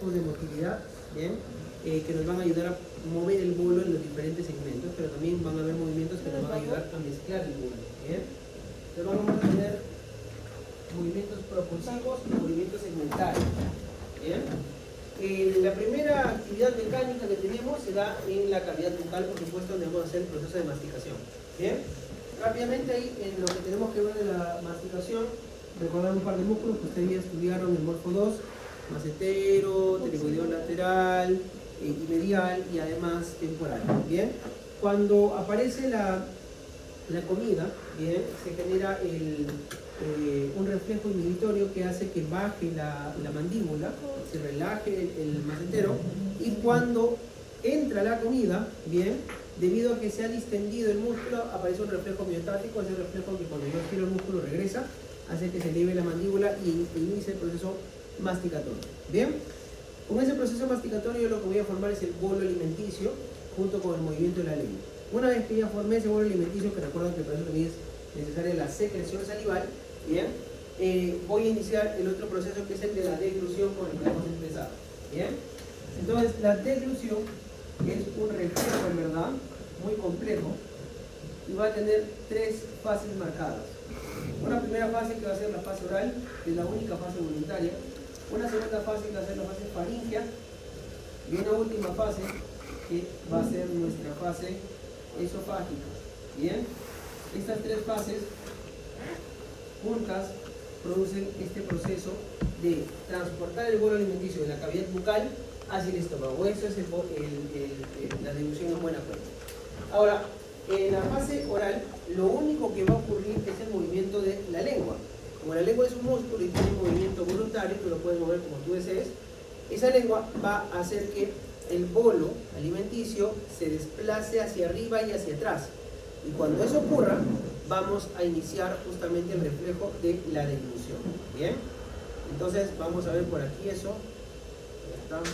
tipos de motilidad, ¿bien? Que nos van a ayudar a mover el bolo en los diferentes segmentos, pero también van a haber movimientos que nos van a ayudar a mezclar el bolo, ¿bien? Entonces vamos a tener movimientos propulsivos y movimientos segmentales, ¿bien? La primera actividad mecánica que tenemos se da en la cavidad bucal, por supuesto, donde vamos a hacer el proceso de masticación, ¿bien? Rápidamente ahí, en lo que tenemos que ver de la masticación, recordar un par de músculos que ustedes ya estudiaron en Morfo 2, macetero, pterigoideo lateral y medial, y además temporal, ¿bien? Cuando aparece la comida, ¿bien? Se genera un reflejo inhibitorio que hace que baje la mandíbula, se relaje el macetero, y cuando entra la comida, ¿bien? Debido a que se ha distendido el músculo, aparece un reflejo miostático, ese reflejo que cuando yo giro el músculo regresa, hace que se eleve la mandíbula y inicie el proceso masticatorio, ¿bien? Con ese proceso masticatorio yo lo que voy a formar es el bolo alimenticio junto con el movimiento de la lengua. Una vez que ya formé ese bolo alimenticio, que recuerden que para eso también es necesaria la secreción salival, ¿bien? Voy a iniciar el otro proceso que es el de la deglución con el que hemos empezado, ¿bien? Entonces la deglución es un reflejo, en verdad, muy complejo y va a tener tres fases marcadas. Una primera fase que va a ser la fase oral, que es la única fase voluntaria. Una segunda fase que va a ser la fase faríngea. Y una última fase que va a ser nuestra fase esofágica. Bien, estas tres fases juntas producen este proceso de transportar el bolo alimenticio de la cavidad bucal hacia el estómago. Eso es la deglución en buena cuenta. Ahora, en la fase oral, lo único que va a ocurrir es el movimiento de la lengua. Como la lengua es un músculo y tiene un movimiento voluntario, tú lo puedes mover como tú desees, esa lengua va a hacer que el bolo alimenticio se desplace hacia arriba y hacia atrás. Y cuando eso ocurra, vamos a iniciar justamente el reflejo de la deglución. ¿Bien? Entonces, vamos a ver por aquí eso. Ya está.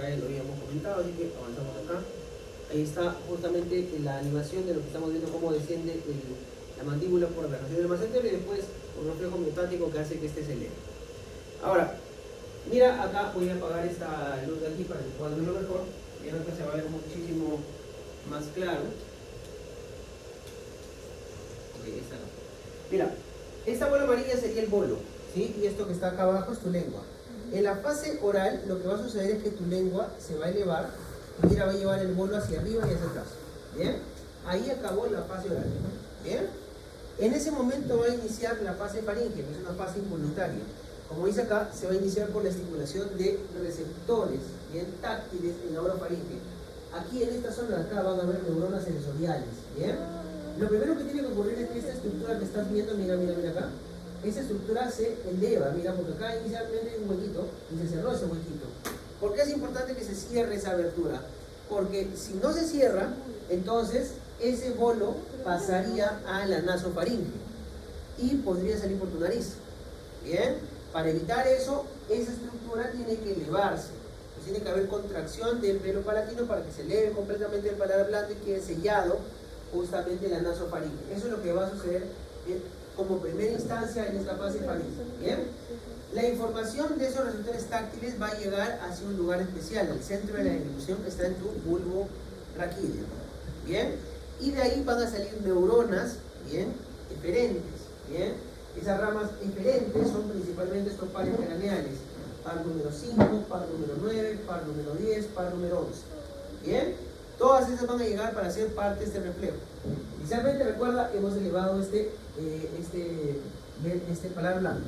Lo habíamos comentado, así que avanzamos acá. Ahí está justamente la animación de lo que estamos viendo, cómo desciende la mandíbula por la región del macetero y después un reflejo miostático que hace que este se eleve. Ahora, mira acá, voy a apagar esta luz de aquí para que puedan verlo mejor. Y acá se va a ver muchísimo más claro. Ok, esta no. Mira, esta bola amarilla sería el bolo, ¿sí? Y esto que está acá abajo es tu lengua. En la fase oral, lo que va a suceder es que tu lengua se va a elevar y mira, va a llevar el bolo hacia arriba y hacia atrás. ¿Bien? Ahí acabó la fase oral. ¿Bien? En ese momento va a iniciar la fase faríngea, que es una fase involuntaria. Como dice acá, se va a iniciar por la estimulación de receptores, bien, táctiles en la orofaringe. Aquí en esta zona de acá van a haber neuronas sensoriales. ¿Bien? Lo primero que tiene que ocurrir es que esta estructura que estás viendo, mira acá, esa estructura se eleva, mira, porque acá inicialmente hay un huequito y se cerró ese huequito. ¿Por qué es importante que se cierre esa abertura? Porque si no se cierra, entonces ese bolo pasaría a la nasofaringe y podría salir por tu nariz. Bien, para evitar eso, esa estructura tiene que elevarse. Pues tiene que haber contracción del pelo palatino para que se eleve completamente el paladar blando y quede sellado justamente la nasofaringe. Eso es lo que va a suceder como primera instancia en esta fase faríngea. Bien, la información de esos receptores táctiles va a llegar hacia un lugar especial, el centro de la deglución que está en tu bulbo raquídeo. Bien, y de ahí van a salir neuronas, bien, eferentes. Bien, esas ramas eferentes son principalmente estos pares craneales: par número 5, par número 9, par número 10, par número 11. Bien, todas esas van a llegar para ser parte de este reflejo. Inicialmente, recuerda, hemos elevado este paladar blando.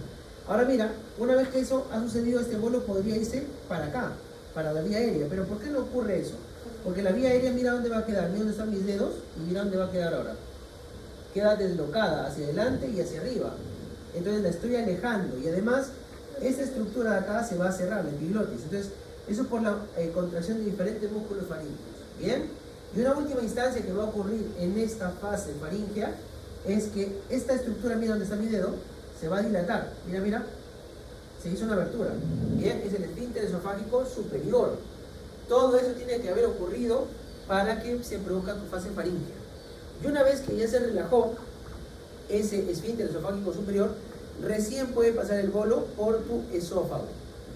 Ahora mira, una vez que eso ha sucedido, este bolo podría irse para acá, para la vía aérea. Pero ¿por qué no ocurre eso? Porque la vía aérea, mira dónde va a quedar, mira dónde están mis dedos y mira dónde va a quedar ahora. Queda deslocada hacia adelante y hacia arriba. Entonces la estoy alejando y además esta estructura de acá se va a cerrar, la epiglotis. Entonces eso por la contracción de diferentes músculos faríngeos. Bien, y una última instancia que va a ocurrir en esta fase faríngea es que esta estructura, mira dónde está mi dedo, se va a dilatar. Mira, se hizo una abertura. Bien, es el esfínter esofágico superior. Todo eso tiene que haber ocurrido para que se produzca tu fase faríngea. Y una vez que ya se relajó ese esfínter esofágico superior, recién puede pasar el bolo por tu esófago.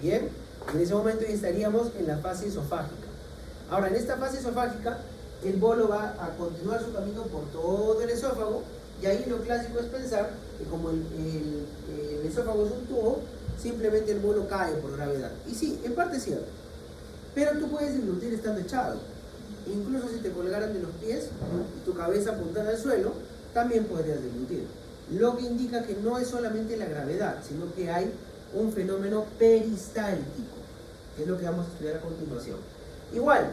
Bien, en ese momento ya estaríamos en la fase esofágica. Ahora, en esta fase esofágica, el bolo va a continuar su camino por todo el esófago, y ahí lo clásico es pensar que como el esófago es un tubo, simplemente el bolo cae por gravedad. Y sí, en parte es cierto. Pero tú puedes deglutir estando echado. Incluso si te colgaran de los pies y tu cabeza apuntada al suelo, también podrías deglutir. Lo que indica que no es solamente la gravedad, sino que hay un fenómeno peristáltico, que es lo que vamos a estudiar a continuación. Igual,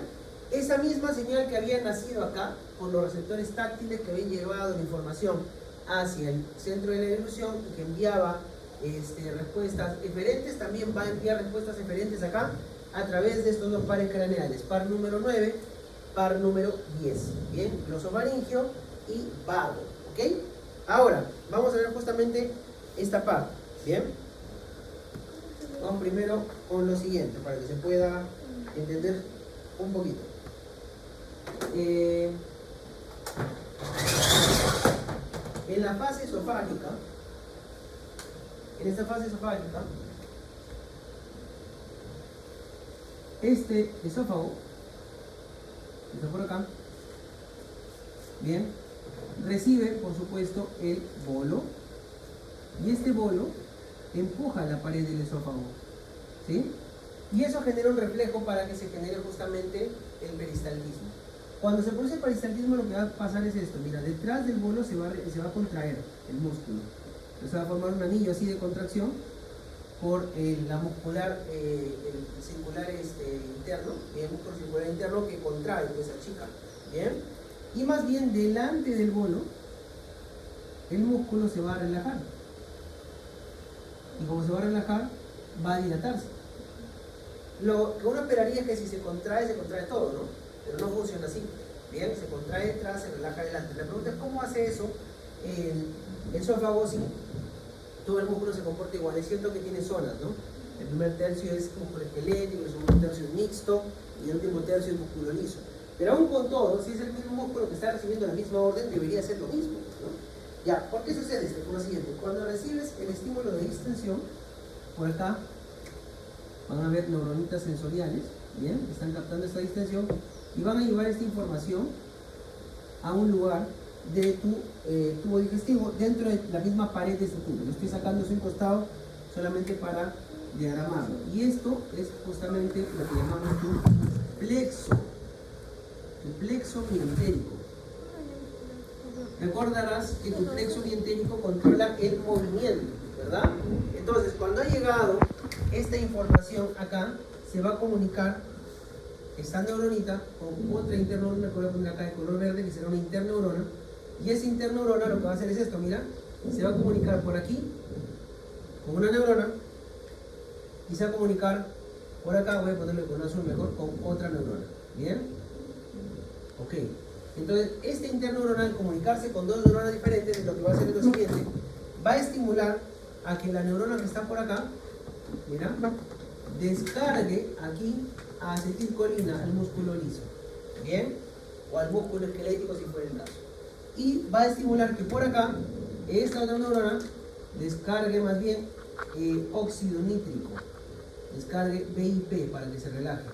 esa misma señal que había nacido acá, por los receptores táctiles que habían llevado la información hacia el centro de la ilusión y que enviaba respuestas eferentes, también va a enviar respuestas eferentes acá a través de estos dos pares craneales, par número 9, par número 10, bien, glosofaringio y vago, ¿ok? Ahora, vamos a ver justamente esta parte, ¿bien? Vamos primero con lo siguiente, para que se pueda entender un poquito. En la fase esofágica, en esta fase esofágica, este esófago, que está por acá, bien, recibe por supuesto el bolo, y este bolo empuja la pared del esófago, ¿sí? Y eso genera un reflejo para que se genere justamente el peristaltismo. Cuando se produce el peristaltismo, lo que va a pasar es esto. Mira, detrás del bolo se va a contraer el músculo. Entonces va a formar un anillo así de contracción por la muscular, el circular interno, el músculo circular interno que contrae, que se achica, ¿bien? Y más bien delante del bolo, el músculo se va a relajar. Y como se va a relajar, va a dilatarse. Lo que uno esperaría es que si se contrae todo, ¿no? Pero no funciona así. Bien, se contrae detrás, se relaja adelante. La pregunta es cómo hace eso el esófago si todo el músculo se comporta igual. Es cierto que tiene zonas, ¿no? El primer tercio es músculo esquelético, el segundo tercio es mixto y el último tercio es músculo liso. Pero aún con todo, si es el mismo músculo que está recibiendo la misma orden, debería ser lo mismo, ¿no? Ya, ¿por qué sucede esto? Por lo siguiente, cuando recibes el estímulo de distensión, por acá van a ver neuronitas sensoriales, bien, que están captando esta distensión y van a llevar esta información a un lugar de tu tubo digestivo dentro de la misma pared de este tubo. Lo estoy sacando hacia un costado solamente para diagramarlo. Y esto es justamente lo que llamamos tu plexo mientérico. Recordarás que tu plexo mientérico controla el movimiento, ¿verdad? Entonces, cuando ha llegado esta información acá, se va a comunicar esta neuronita con otra interneurona que voy a poner acá de color verde, que será una interneurona. Y esa interneurona lo que va a hacer es esto, mira, se va a comunicar por aquí con una neurona y se va a comunicar por acá, voy a ponerle con azul mejor, con otra neurona. ¿Bien? Ok. Entonces, este interneuronal, al comunicarse con dos neuronas diferentes, lo que va a hacer es lo siguiente: va a estimular a que la neurona que está por acá, mira, descargue aquí a acetilcolina al músculo liso, ¿bien? O al músculo esquelético si fuera el caso. Y va a estimular que por acá, esta otra neurona descargue más bien óxido nítrico, descargue BIP para que se relaje.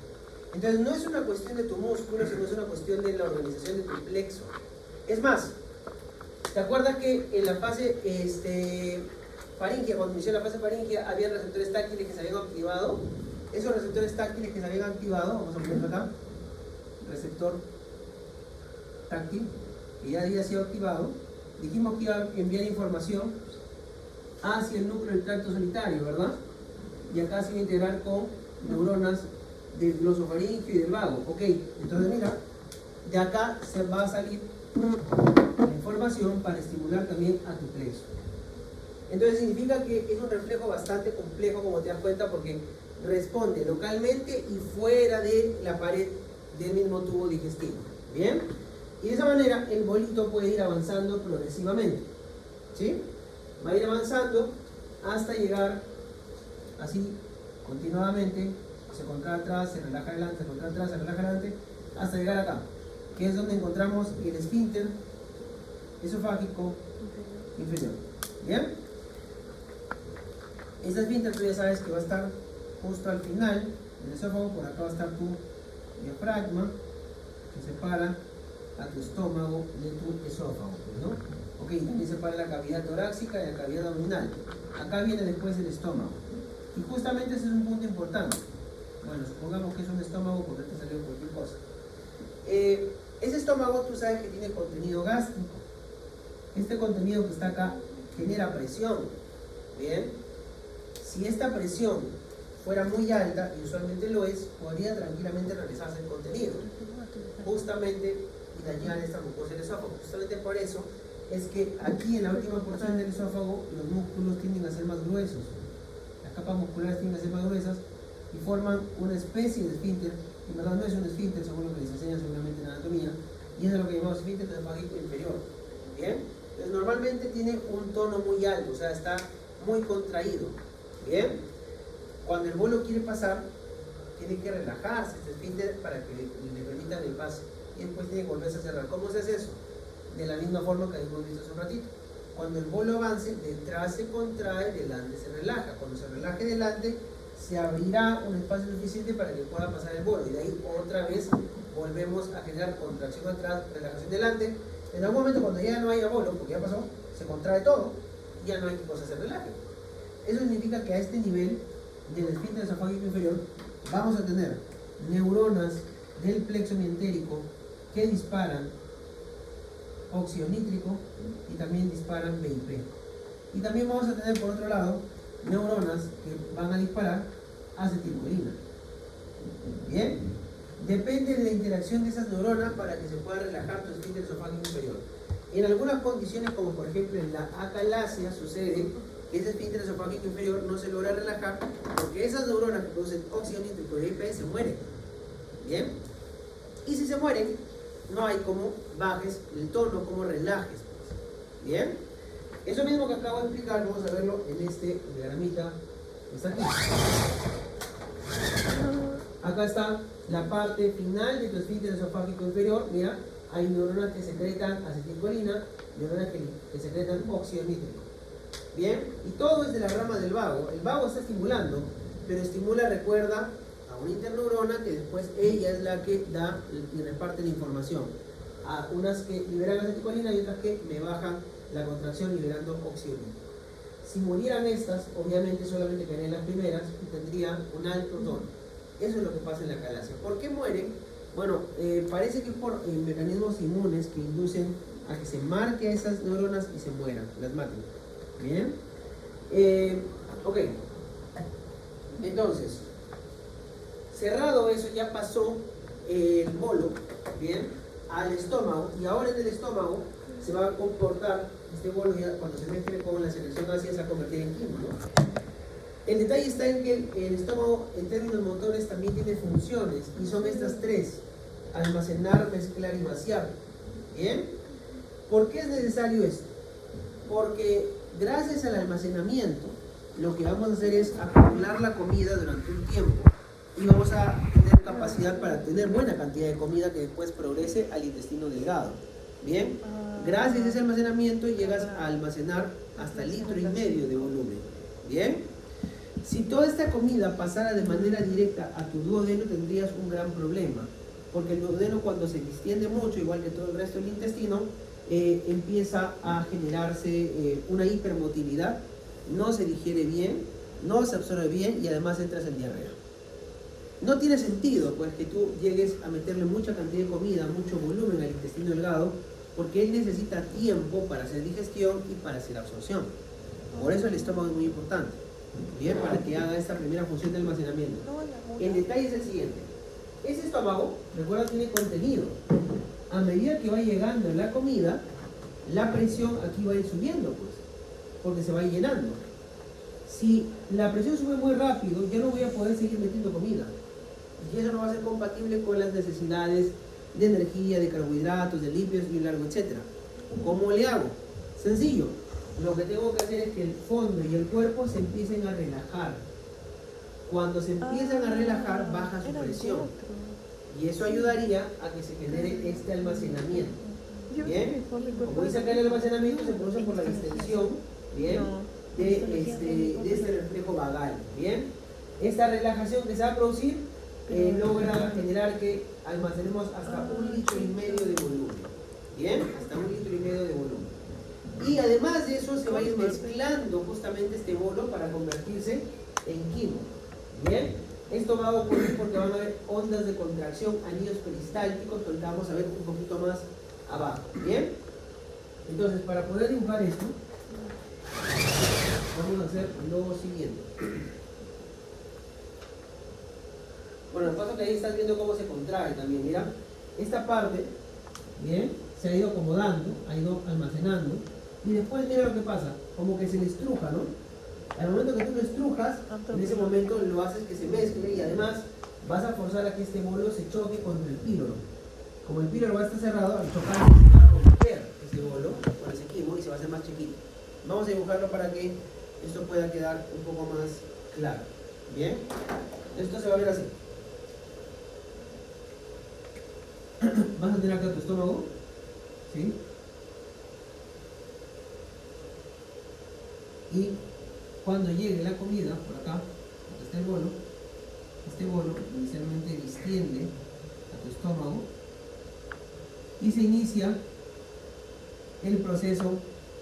Entonces no es una cuestión de tu músculo, sino es una cuestión de la organización de tu plexo. Es más, ¿te acuerdas que en la fase faríngea, cuando inició la fase faríngea, había receptores táctiles que se habían activado? Esos receptores táctiles que se habían activado, vamos a ponerlo acá, receptor táctil, que ya había sido activado, dijimos que iba a enviar información hacia el núcleo del tracto solitario, ¿verdad? Y acá se iba a integrar con neuronas del glosofaringio y del vago. Ok, entonces mira, de acá se va a salir la información para estimular también a tu plexo. Entonces significa que es un reflejo bastante complejo, como te das cuenta, porque responde localmente y fuera de la pared del mismo tubo digestivo. ¿Bien? Y de esa manera el bolito puede ir avanzando progresivamente. ¿Sí? Va a ir avanzando hasta llegar así continuadamente, se contrae atrás, se relaja adelante, se contrae atrás, se relaja adelante, hasta llegar acá, que es donde encontramos el esfínter esofágico inferior. ¿Bien? Este esfínter tú ya sabes que va a estar justo al final del esófago, por acá va a estar tu diafragma, que separa a tu estómago de tu esófago, ¿no? Ok, también separa la cavidad torácica y la cavidad abdominal. Acá viene después el estómago. Y justamente ese es un punto importante. Bueno, supongamos que es un estómago porque te salió cualquier cosa. Ese estómago tú sabes que tiene contenido gástrico. Este contenido que está acá genera presión. Bien. Si esta presión fuera muy alta, y usualmente lo es, podría tranquilamente realizarse el contenido. Justamente y dañar esta mucosa del esófago. Justamente por eso es que aquí en la última porción del esófago los músculos tienden a ser más gruesos. Las capas musculares tienden a ser más gruesas y forman una especie de esfínter. En verdad no es un esfínter según lo que les enseñan seguramente en anatomía, y eso es lo que llamamos esfínter esofágico inferior. Bien, entonces normalmente tiene un tono muy alto, o sea, está muy contraído. Bien, cuando el bolo quiere pasar, tiene que relajarse este esfínter para que le permitan el paso, y después tiene que volverse a cerrar. ¿Cómo se hace eso? De la misma forma que habíamos visto hace un ratito. Cuando el bolo avance, detrás se contrae, delante se relaja. Cuando se relaje delante, se abrirá un espacio suficiente para que pueda pasar el bolo, y de ahí otra vez volvemos a generar contracción atrás, relajación delante. En algún momento, cuando ya no haya bolo, porque ya pasó, se contrae todo, ya no hay que cosa se relaje. Eso significa que a este nivel del esfínter esofágico inferior vamos a tener neuronas del plexo mientérico que disparan óxido nítrico y también disparan BIP. Y también vamos a tener por otro lado neuronas que van a disparar acetilcolina. Bien, depende de la interacción de esas neuronas para que se pueda relajar tu esfínter esofágico inferior. En algunas condiciones, como por ejemplo en la acalasia, sucede que ese esfínter esofágico inferior no se logra relajar porque esas neuronas que producen óxido nítrico y BIP se mueren. Bien, y si se mueren, no hay como bajes el tono, como relajes. Bien, eso mismo que acabo de explicar, vamos a verlo en este diagramita que está aquí. Acá está la parte final de tu esfínter esofágico inferior. Mira, hay neuronas que secretan acetilcolina, neuronas que secretan óxido nítrico. Bien, y todo es de la rama del vago. El vago está estimulando, pero estimula, recuerda, a una interneurona que después ella es la que da y reparte la información. A unas que liberan acetilcolina y otras que me bajan la contracción liberando óxido nítrico. Si murieran estas, obviamente solamente quedarían las primeras y tendría un alto tono. Eso es lo que pasa en la acalasia. ¿Por qué mueren? Bueno, parece que es por mecanismos inmunes que inducen a que se marque a esas neuronas y se mueran, las maten. Bien, ok. Entonces, cerrado eso, ya pasó el bolo, bien, al estómago, y ahora en el estómago se va a comportar este bolo, ya cuando se mezcle con la secreción ácida se va a convertir en quimo, ¿no? El detalle está en que el estómago en términos motores también tiene funciones, y son estas tres: almacenar, mezclar y vaciar. Bien, ¿por qué es necesario esto? Porque gracias al almacenamiento lo que vamos a hacer es acumular la comida durante un tiempo y vamos a tener capacidad para tener buena cantidad de comida que después progrese al intestino delgado. Bien, gracias a ese almacenamiento llegas a almacenar hasta 1,5 litros de volumen. Bien, si toda esta comida pasara de manera directa a tu duodeno tendrías un gran problema, porque el duodeno, cuando se distiende mucho, igual que todo el resto del intestino, empieza a generarse una hipermotilidad, no se digiere bien, no se absorbe bien y además entras en diarrea. No tiene sentido pues que tú llegues a meterle mucha cantidad de comida, mucho volumen al intestino delgado, porque él necesita tiempo para hacer digestión y para hacer absorción. Por eso el estómago es muy importante, bien, para que haga esta primera función de almacenamiento. El detalle es el siguiente: ese estómago, recuerda, tiene contenido. A medida que va llegando la comida, la presión aquí va a ir subiendo, pues, porque se va a ir llenando. Si la presión sube muy rápido, ya no voy a poder seguir metiendo comida. Y eso no va a ser compatible con las necesidades de energía, de carbohidratos, de lípidos y largo, etc. ¿Cómo le hago? Sencillo. Lo que tengo que hacer es que el fondo y el cuerpo se empiecen a relajar. Cuando se empiezan a relajar, baja su presión. Y eso ayudaría a que se genere este almacenamiento. Bien, como dice acá, el almacenamiento se produce por la distensión, bien, de este reflejo vagal. Bien, esta relajación que se va a producir logra generar que almacenemos hasta 1,5 litros de volumen. Bien, hasta 1,5 litros de volumen. Y además de eso se va a ir mezclando justamente este bolo para convertirse en quimo. Bien, esto va a ocurrir porque van a haber ondas de contracción, anillos peristálticos, que vamos a ver un poquito más abajo. Bien, entonces para poder dibujar esto, vamos a hacer lo siguiente. Bueno, el paso que ahí estás viendo cómo se contrae también, mira, esta parte, bien, se ha ido acomodando, ha ido almacenando, y después mira lo que pasa, como que se le estruja, ¿no? Al momento que tú lo estrujas, en ese momento lo haces que se mezcle y además vas a forzar a que este bolo se choque contra el píloro. Como el píloro va a estar cerrado, al chocar se va a romper ese bolo con ese quimo y se va a hacer más chiquito. Vamos a dibujarlo para que esto pueda quedar un poco más claro. Bien, esto se va a ver así. Vas a tener acá tu estómago, ¿sí? Y cuando llegue la comida, por acá, donde está el bolo, este bolo inicialmente distiende a tu estómago y se inicia el proceso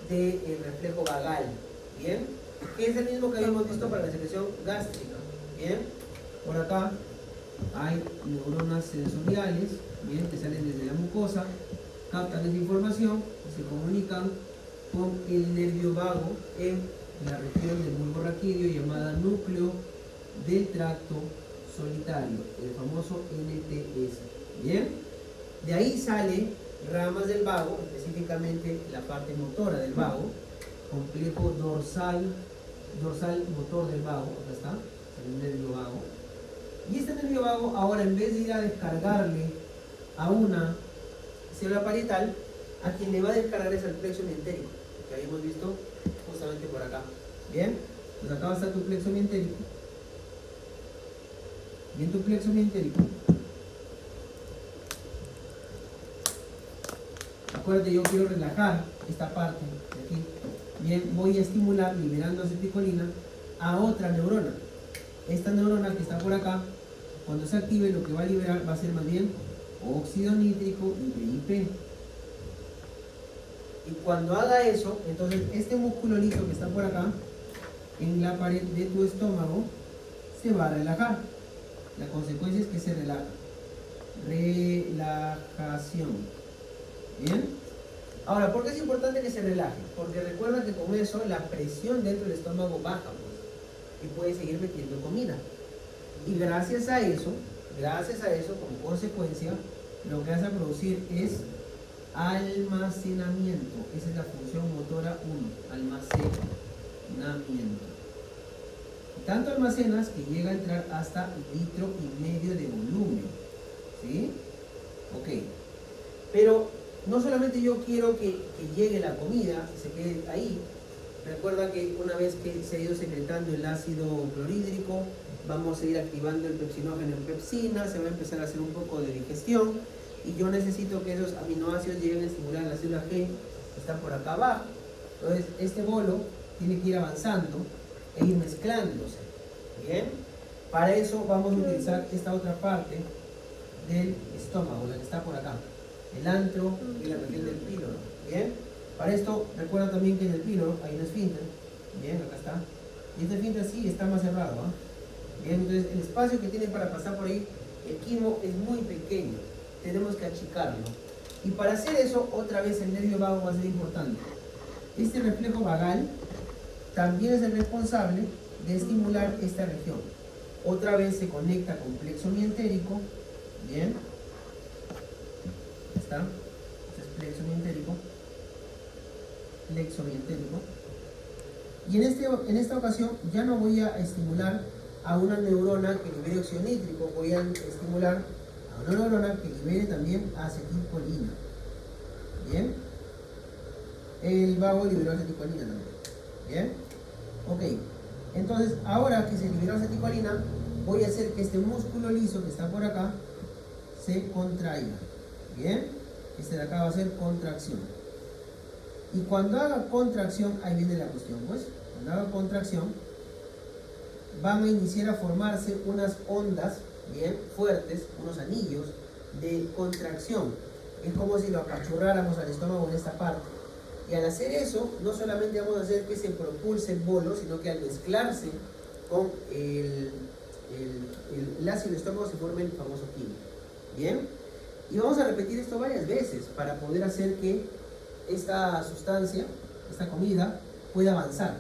del reflejo vagal, ¿bien? Que es el mismo que habíamos visto para la secreción gástrica, ¿bien? Por acá hay neuronas sensoriales, ¿bien? Que salen desde la mucosa, captan esa información y se comunican con el nervio vago en la región del bulbo raquídeo llamada núcleo del tracto solitario, el famoso NTS. Bien, de ahí salen ramas del vago, específicamente la parte motora del vago, complejo dorsal motor del vago, acá está, el nervio vago. Y este nervio vago ahora, en vez de ir a descargarle a una célula parietal, a quien le va a descargar es al plexo mientérico, que habíamos visto justamente por acá. Bien, pues acá va a estar tu plexo mientérico. Bien, tu plexo mientérico. Acuérdate, yo quiero relajar esta parte de aquí. Bien, voy a estimular, liberando acetilcolina, a otra neurona. Esta neurona que está por acá, cuando se active, lo que va a liberar va a ser más bien óxido nítrico y BIP. Y cuando haga eso, entonces este músculo liso que está por acá, en la pared de tu estómago, se va a relajar. La consecuencia es que se relaja. Relajación. ¿Bien? Ahora, ¿por qué es importante que se relaje? Porque recuerda que con eso la presión dentro del estómago baja, pues, y puede seguir metiendo comida. Y gracias a eso, como consecuencia, lo que vas a producir es almacenamiento. Esa es la función motora 1, almacenamiento. Tanto almacenas que llega a entrar hasta 1,5 litros de volumen. ¿Sí? Ok. Pero no solamente yo quiero que llegue la comida y se quede ahí. Recuerda que una vez que se ha ido secretando el ácido clorhídrico, vamos a ir activando el pepsinógeno en pepsina, se va a empezar a hacer un poco de digestión y yo necesito que esos aminoácidos lleguen a estimular la célula G que están por acá abajo. Entonces este bolo tiene que ir avanzando e ir mezclándose. Bien, para eso vamos a utilizar esta otra parte del estómago, la que está por acá, el antro y la región del píloro. Bien, para esto recuerda también que en el píloro hay un esfínter. Bien, acá está, y este esfínter sí está más cerrado, ¿eh? Bien, entonces el espacio que tiene para pasar por ahí el quimo es muy pequeño, tenemos que achicarlo. Y para hacer eso, otra vez el nervio vago va a ser importante. Este reflejo vagal también es el responsable de estimular esta región. Otra vez se conecta con plexo mientérico. Bien, está, este es plexo mientérico, y en esta ocasión ya no voy a estimular a una neurona que libere óxido nítrico, voy a estimular a una neurona que libere también acetilcolina. Bien, el vago liberó acetilcolina también. Bien, ok. Entonces, ahora que se liberó acetilcolina, voy a hacer que este músculo liso que está por acá se contraiga. Bien, este de acá va a ser contracción. Y cuando haga contracción, ahí viene la cuestión, pues, cuando haga contracción, van a iniciar a formarse unas ondas, bien, fuertes, unos anillos de contracción. Es como si lo apachurráramos al estómago en esta parte. Y al hacer eso, no solamente vamos a hacer que se propulse el bolo, sino que al mezclarse con el ácido del estómago se forma el famoso quimo. Bien, y vamos a repetir esto varias veces para poder hacer que esta sustancia, esta comida, pueda avanzar.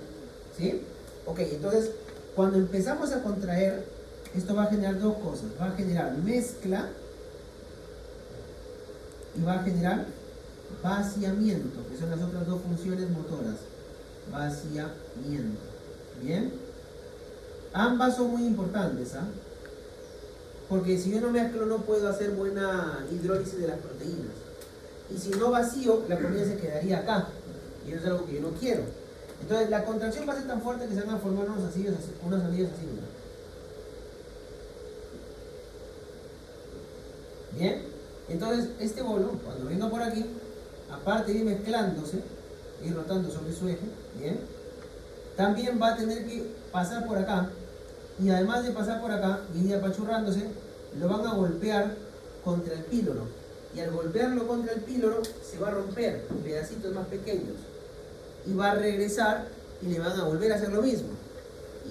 ¿Sí? Ok, entonces, cuando empezamos a contraer, esto va a generar dos cosas. Va a generar mezcla y va a generar vaciamiento, que son las otras dos funciones motoras. Vaciamiento. Bien. Ambas son muy importantes, ¿ah? Porque si yo no mezclo no puedo hacer buena hidrólisis de las proteínas. Y si no vacío, la comida se quedaría acá. Y eso es algo que yo no quiero. Entonces la contracción va a ser tan fuerte que se van a formar unos anillos así, ¿no? Bien. Entonces este bolo, cuando venga por aquí, aparte de ir mezclándose, ir rotando sobre su eje, bien, también va a tener que pasar por acá. Y además de pasar por acá y ir apachurrándose, lo van a golpear contra el píloro. Y al golpearlo contra el píloro, se va a romper en pedacitos más pequeños. Y va a regresar y le van a volver a hacer lo mismo.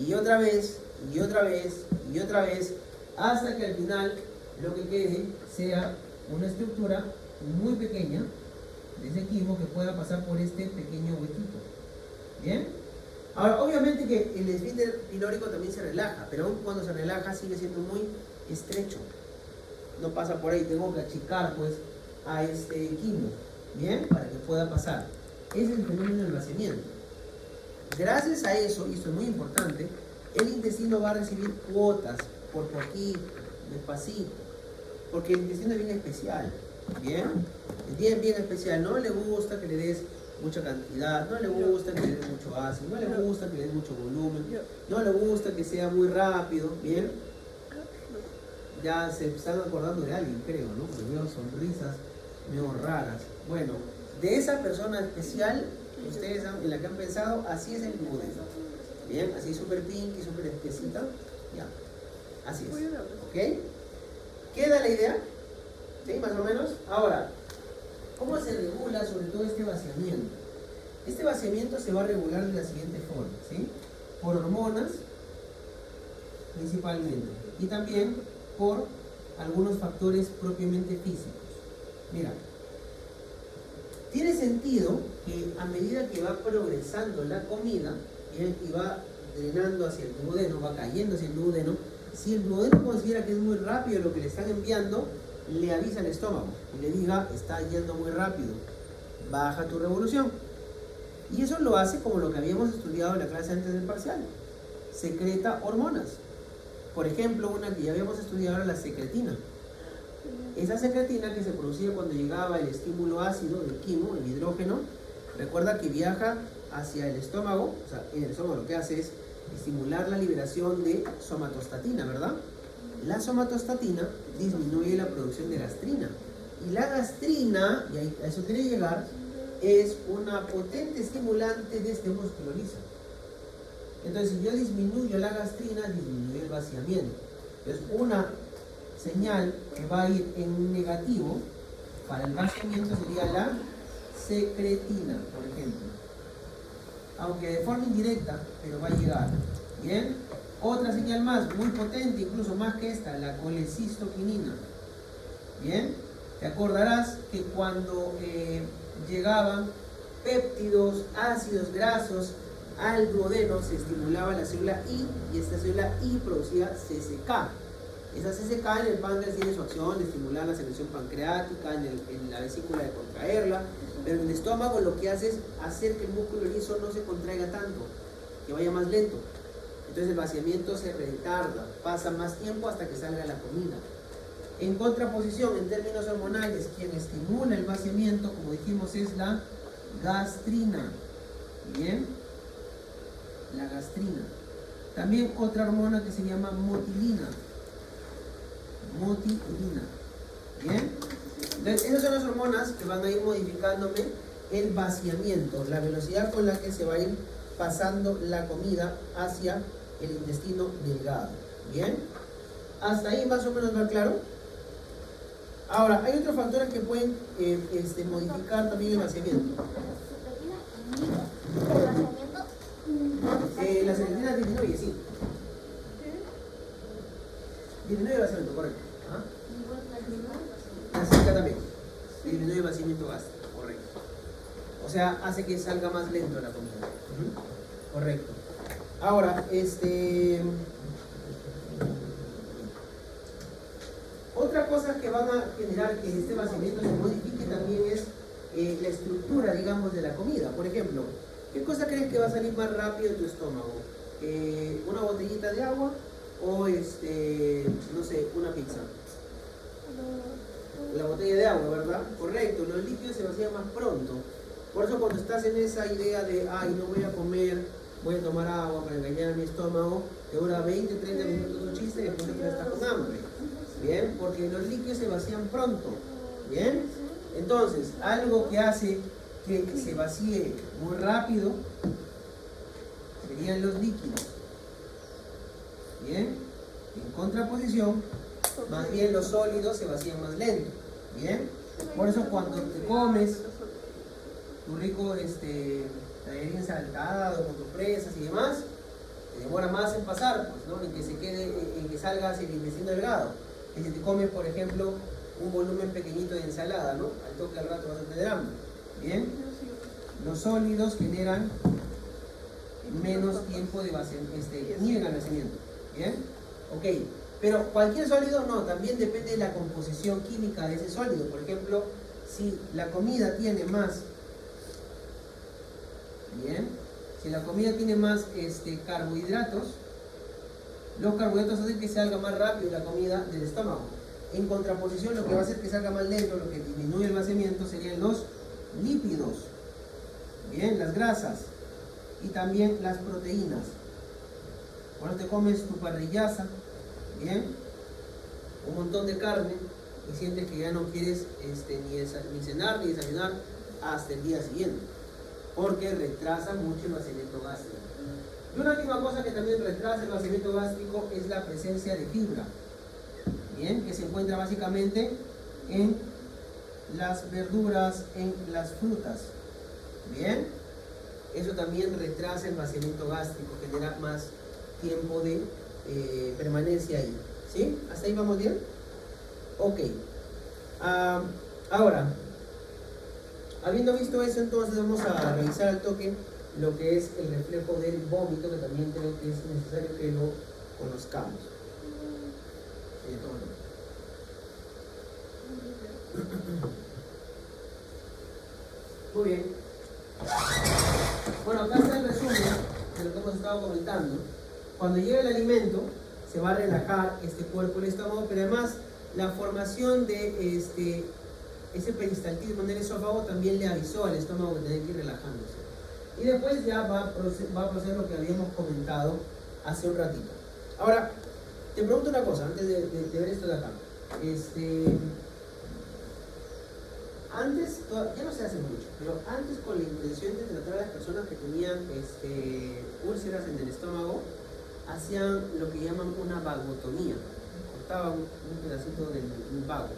Y otra vez, y otra vez, y otra vez, hasta que al final lo que quede sea una estructura muy pequeña de ese quimo que pueda pasar por este pequeño huequito. ¿Bien? Ahora, obviamente que el esfínter pilórico también se relaja, pero aún cuando se relaja sigue siendo muy estrecho. No pasa por ahí, tengo que achicar pues a este quimo, ¿bien? Para que pueda pasar. Ese es el fenómeno del vaciamiento. Gracias a eso, y esto es muy importante, el intestino va a recibir cuotas por poquito, despacito, porque el intestino es bien especial, ¿bien? Es bien especial, no le gusta que le des mucha cantidad, no le gusta que le des mucho ácido, no le gusta que le des mucho volumen, no le gusta que sea muy rápido, ¿bien? Ya se están acordando de alguien, creo, ¿no? Porque veo sonrisas medio raras. Bueno, de esa persona especial, ustedes en la que han pensado, así es el duodeno. Bien, así súper pinky, súper espesita, ya, así es, ¿ok? ¿Queda la idea? ¿Sí? Más o menos. Ahora, ¿cómo se regula sobre todo este vaciamiento? Este vaciamiento se va a regular de la siguiente forma, ¿sí? Por hormonas, principalmente, y también por algunos factores propiamente físicos. Mira, tiene sentido que a medida que va progresando la comida, ¿bien? Y va drenando hacia el duodeno, va cayendo hacia el duodeno, si el duodeno considera que es muy rápido lo que le están enviando, le avisa al estómago y le diga, está yendo muy rápido, baja tu revolución. Y eso lo hace como lo que habíamos estudiado en la clase antes del parcial, secreta hormonas. Por ejemplo, una que ya habíamos estudiado era la secretina. Esa secretina que se producía cuando llegaba el estímulo ácido del quimo, el hidrógeno, recuerda que viaja hacia el estómago, o sea, en el estómago lo que hace es estimular la liberación de somatostatina, ¿verdad? La somatostatina disminuye la producción de gastrina. Y la gastrina, y a eso quiere llegar, es una potente estimulante de este músculo liso. Entonces, si yo disminuyo la gastrina, disminuye el vaciamiento. Entonces, una señal que va a ir en negativo para el vaciamiento sería la secretina, por ejemplo. Aunque de forma indirecta, pero va a llegar. ¿Bien? Otra señal más, muy potente, incluso más que esta, la colecistoquinina. ¿Bien? Te acordarás que cuando llegaban péptidos, ácidos grasos al duodeno, se estimulaba la célula I, y esta célula I producía CCK. Esa CCK en el páncreas tiene su acción de estimular la secreción pancreática, en la vesícula de contraerla, pero en el estómago lo que hace es hacer que el músculo liso no se contraiga tanto, que vaya más lento. Entonces el vaciamiento se retarda, pasa más tiempo hasta que salga la comida. En contraposición, en términos hormonales, quien estimula el vaciamiento, como dijimos, es la gastrina. Bien, la gastrina. También otra hormona que se llama motilina. Motilina. ¿Bien? Entonces, esas son las hormonas que van a ir modificándome el vaciamiento, la velocidad con la que se va a ir pasando la comida hacia el intestino delgado. ¿Bien? Hasta ahí más o menos va claro. Ahora, hay otros factores que pueden modificar también el vaciamiento. La serotonina disminuye, sí. Disminuye el vaciamiento, correcto. ¿Ah? La cica también. Disminuye el vaciamiento gástrico, correcto. O sea, hace que salga más lento la comida. Correcto. Ahora, otra cosa que van a generar que este vaciamiento se modifique también es la estructura, digamos, de la comida. Por ejemplo, ¿qué cosa crees que va a salir más rápido de tu estómago? ¿Una botellita de agua o, no sé, una pizza? La botella de agua, ¿verdad? Correcto, los líquidos se vacían más pronto. Por eso cuando estás en esa idea de, ay, no voy a comer, voy a tomar agua para engañar a mi estómago, te dura 20, 30 minutos un chiste y después te estás con hambre. Bien, porque los líquidos se vacían pronto. Bien, entonces, algo que hace que se vacíe muy rápido serían los líquidos. Bien, en contraposición, más bien los sólidos se vacían más lento. Bien, por eso cuando te comes tu rico tallerín saltado con tus presas y demás, te demora más en pasar, pues, ¿no? En que se quede, en que salga hacia el intestino delgado. Que si te comes, por ejemplo, un volumen pequeñito de ensalada, ¿no? Al toque al rato vas a tener hambre. Bien, los sólidos generan menos tiempo de inhiben el vaciamiento. Bien, ok. Pero cualquier sólido no, también depende de la composición química de ese sólido. Por ejemplo, si la comida tiene más, bien, si la comida tiene más carbohidratos, los carbohidratos hacen que salga más rápido la comida del estómago. En contraposición, lo que va a hacer que salga más lento, lo que disminuye el vaciamiento, serían los lípidos, bien, las grasas y también las proteínas. Cuando te comes tu parrillaza, bien, un montón de carne y sientes que ya no quieres ni cenar ni desayunar hasta el día siguiente, porque retrasa mucho el vaciamiento gástrico. Y una última cosa que también retrasa el vaciamiento gástrico es la presencia de fibra, bien, que se encuentra básicamente en las verduras, en las frutas, bien. Eso también retrasa el vaciamiento gástrico, genera más tiempo de permanencia ahí. ¿Sí? ¿Hasta ahí vamos bien? Ok. Ahora, habiendo visto eso, entonces vamos a revisar al toque lo que es el reflejo del vómito, que también creo que es necesario que lo conozcamos. Muy bien. Bueno, acá está el resumen de lo que hemos estado comentando. Cuando llega el alimento, se va a relajar este cuerpo, el estómago, pero además la formación de ese peristaltismo en el esófago también le avisó al estómago que tenía que ir relajándose. Y después ya va a proceder lo que habíamos comentado hace un ratito. Ahora, te pregunto una cosa, antes de ver esto de acá. Antes, ya no se hace mucho, pero antes con la intención de tratar a las personas que tenían úlceras en el estómago, hacían lo que llaman una vagotomía. Cortaban un pedacito del vago,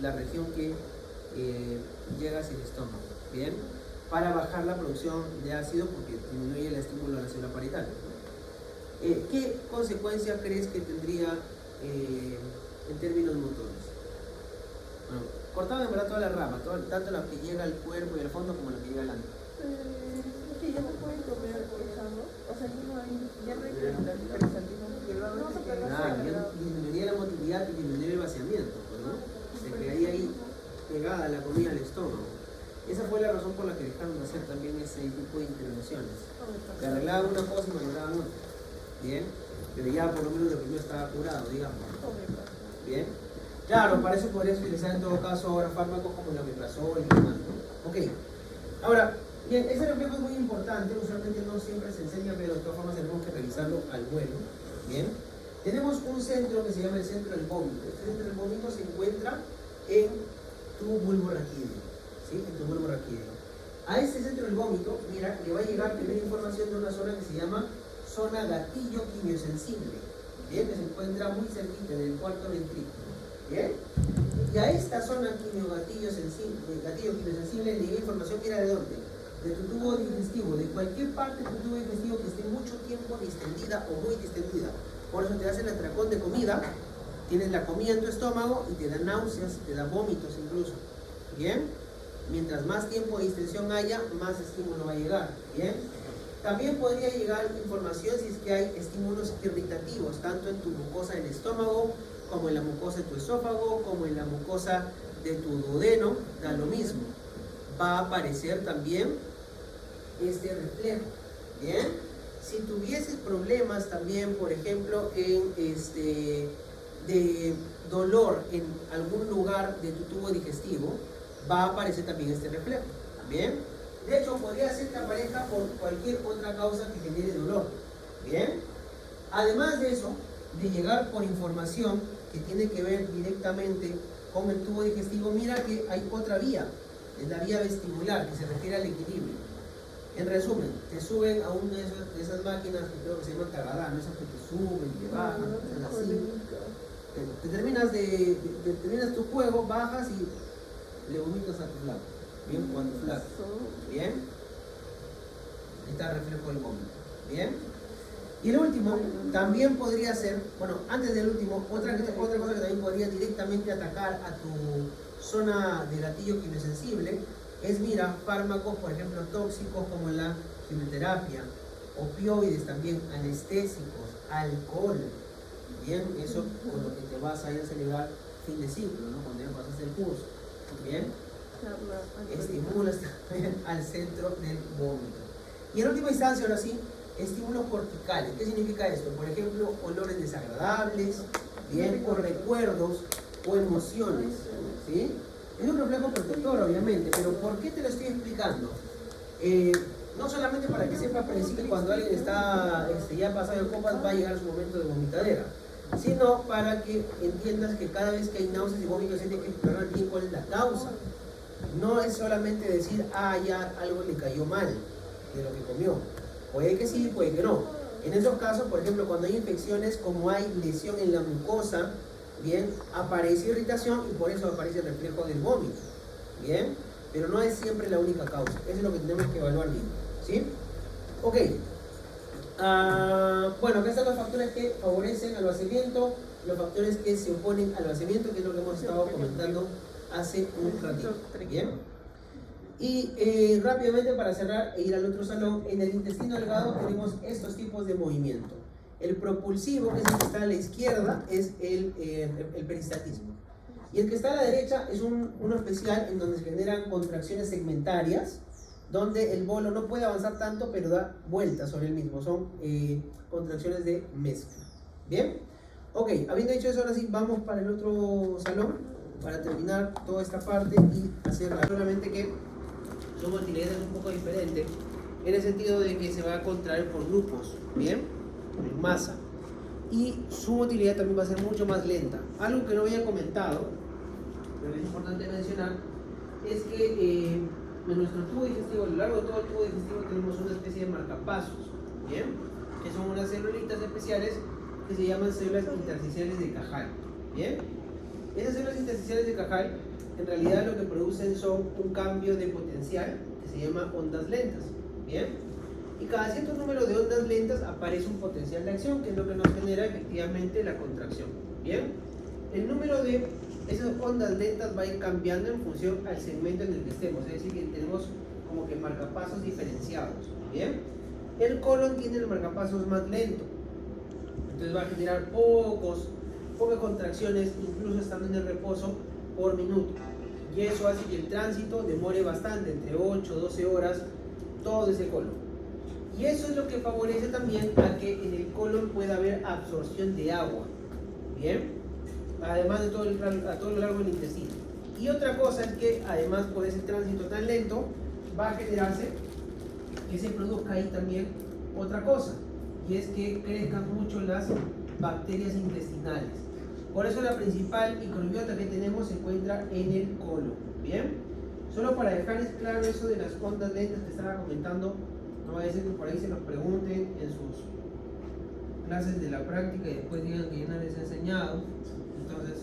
la región que llega hacia el estómago, ¿bien? Para bajar la producción de ácido porque disminuye el estímulo a la célula parietal. ¿Qué consecuencia crees que tendría en términos motores? Bueno, cortaban en verdad toda la rama, tanto la que llega al cuerpo y al fondo como la que llega al ano. Es que ya no pueden comer esa, ¿no? O sea, ya no hay peristaltismo porque luego disminuiría la motilidad y disminuiría el vaciamiento, ¿no? Se quedaría ahí pegada la comida al estómago. Esa fue la razón por la que dejaron de hacer también ese tipo de intervenciones. Que arreglaban una cosa y mejoraban otra. Bien, pero ya por lo menos lo primero estaba curado, digamos. Bien. Claro, para eso podrías utilizar en todo caso ahora fármacos como el omeprazol y demás, ¿no? Ok. Ahora, Bien, ese reflejo es muy importante, usualmente no siempre se enseña, pero de todas formas tenemos que revisarlo al vuelo. Bien, tenemos un centro que se llama el centro del vómito. Este centro del vómito se encuentra en tu bulbo raquídeo, ¿sí? En tu bulbo raquídeo. A este centro del vómito, mira, le va a llegar primera información de una zona que se llama zona gatillo quimiosensible, ¿bien? Que se encuentra muy cerquita en el cuarto ventrículo, ¿bien? Y a esta zona gatillo quimiosensible le llega información, mira de dónde, de tu tubo digestivo, de cualquier parte de tu tubo digestivo que esté mucho tiempo distendida o muy distendida. Por eso te hacen el atracón de comida, tienes la comida en tu estómago y te da náuseas, te da vómitos incluso, ¿bien? Mientras más tiempo de distensión haya, más estímulo va a llegar, ¿bien? También podría llegar información si es que hay estímulos irritativos, tanto en tu mucosa del estómago, como en la mucosa de tu esófago, como en la mucosa de tu duodeno, da lo mismo. Va a aparecer también este reflejo, ¿bien? Si tuvieses problemas también, por ejemplo, de dolor en algún lugar de tu tubo digestivo, va a aparecer también este reflejo, ¿bien? De hecho, podría ser que aparezca por cualquier otra causa que genere dolor, ¿bien? Además de eso, de llegar por información que tiene que ver directamente con el tubo digestivo, mira que hay otra vía, es la vía vestibular, que se refiere al equilibrio. En resumen, te suben a una de esas máquinas que creo que se llaman Tagadá, esas que te suben, te bajan, así. Terminas tu juego, bajas y le vomitas a tu lado. Bien, cuando flaco. Bien. Ahí está el reflejo del vómito. Bien. Y el último también podría ser, bueno, antes del último, otra cosa que también podría directamente atacar a tu zona de gatillo quimiosensible es, mira, fármacos, por ejemplo, tóxicos como la quimioterapia, opioides también, anestésicos, alcohol. Bien, eso con lo que te vas a ir a celebrar fin de ciclo, ¿no? Cuando ya pasaste el curso. Bien, estimulas también al centro del vómito. Y en última instancia, ahora sí, estímulos corticales. ¿Qué significa esto? Por ejemplo, olores desagradables, bien, o recuerdos o emociones, ¿sí? Es un reflejo protector, obviamente, pero ¿por qué te lo estoy explicando? No solamente para que sepas predecir que cuando alguien está ya pasado de copas va a llegar su momento de vomitadera, sino para que entiendas que cada vez que hay náuseas y vómitos tiene que explorar bien cuál es la causa. No es solamente decir, ya algo le cayó mal de lo que comió. Puede que sí, puede que no. En esos casos, por ejemplo, cuando hay infecciones, como hay lesión en la mucosa, bien, aparece irritación y por eso aparece el reflejo del vómito, bien, pero no es siempre la única causa. Eso es lo que tenemos que evaluar bien, ¿sí? Ok. Bueno, acá están los factores que favorecen al vaciamiento, los factores que se oponen al vaciamiento, que es lo que hemos estado comentando hace un ratito, ¿bien? Y rápidamente para cerrar e ir al otro salón, en el intestino delgado tenemos estos tipos de movimiento. El propulsivo, que es el que está a la izquierda, es el peristaltismo. Y el que está a la derecha es uno especial en donde se generan contracciones segmentarias, donde el bolo no puede avanzar tanto, pero da vueltas sobre el mismo. Son contracciones de mezcla. ¿Bien? Ok, habiendo dicho eso, ahora sí, vamos para el otro salón, para terminar toda esta parte y hacerla. Solamente que su motilidad es un poco diferente, en el sentido de que se va a contraer por grupos, ¿bien? En masa. Y su motilidad también va a ser mucho más lenta. Algo que no había comentado, pero es importante mencionar, es que en nuestro tubo digestivo, a lo largo de todo el tubo digestivo, tenemos una especie de marcapasos, ¿bien? Que son unas celulitas especiales que se llaman células intersticiales de Cajal, ¿bien? Esas células intersticiales de Cajal, en realidad lo que producen son un cambio de potencial que se llama ondas lentas, ¿bien? Y cada cierto número de ondas lentas aparece un potencial de acción, que es lo que nos genera efectivamente la contracción, ¿bien? El número de esas ondas lentas va a ir cambiando en función al segmento en el que estemos, es decir, que tenemos como que marcapasos diferenciados, ¿bien? El colon tiene el marcapasos más lento, entonces va a generar pocas contracciones, incluso estando en el reposo, por minuto. Y eso hace que el tránsito demore bastante, entre 8 o 12 horas, todo ese colon. Y eso es lo que favorece también a que en el colon pueda haber absorción de agua, ¿bien? Además de a todo lo largo del intestino. Y otra cosa es que, además por ese tránsito tan lento, va a generarse que se produzca ahí también otra cosa, y es que crezcan mucho las bacterias intestinales. Por eso la principal microbiota que tenemos se encuentra en el colon. Bien, solo para dejarles claro eso de las ondas lentas que estaba comentando, no vaya a ser que por ahí se los pregunten en sus clases de la práctica y después digan que yo no les he enseñado. Entonces,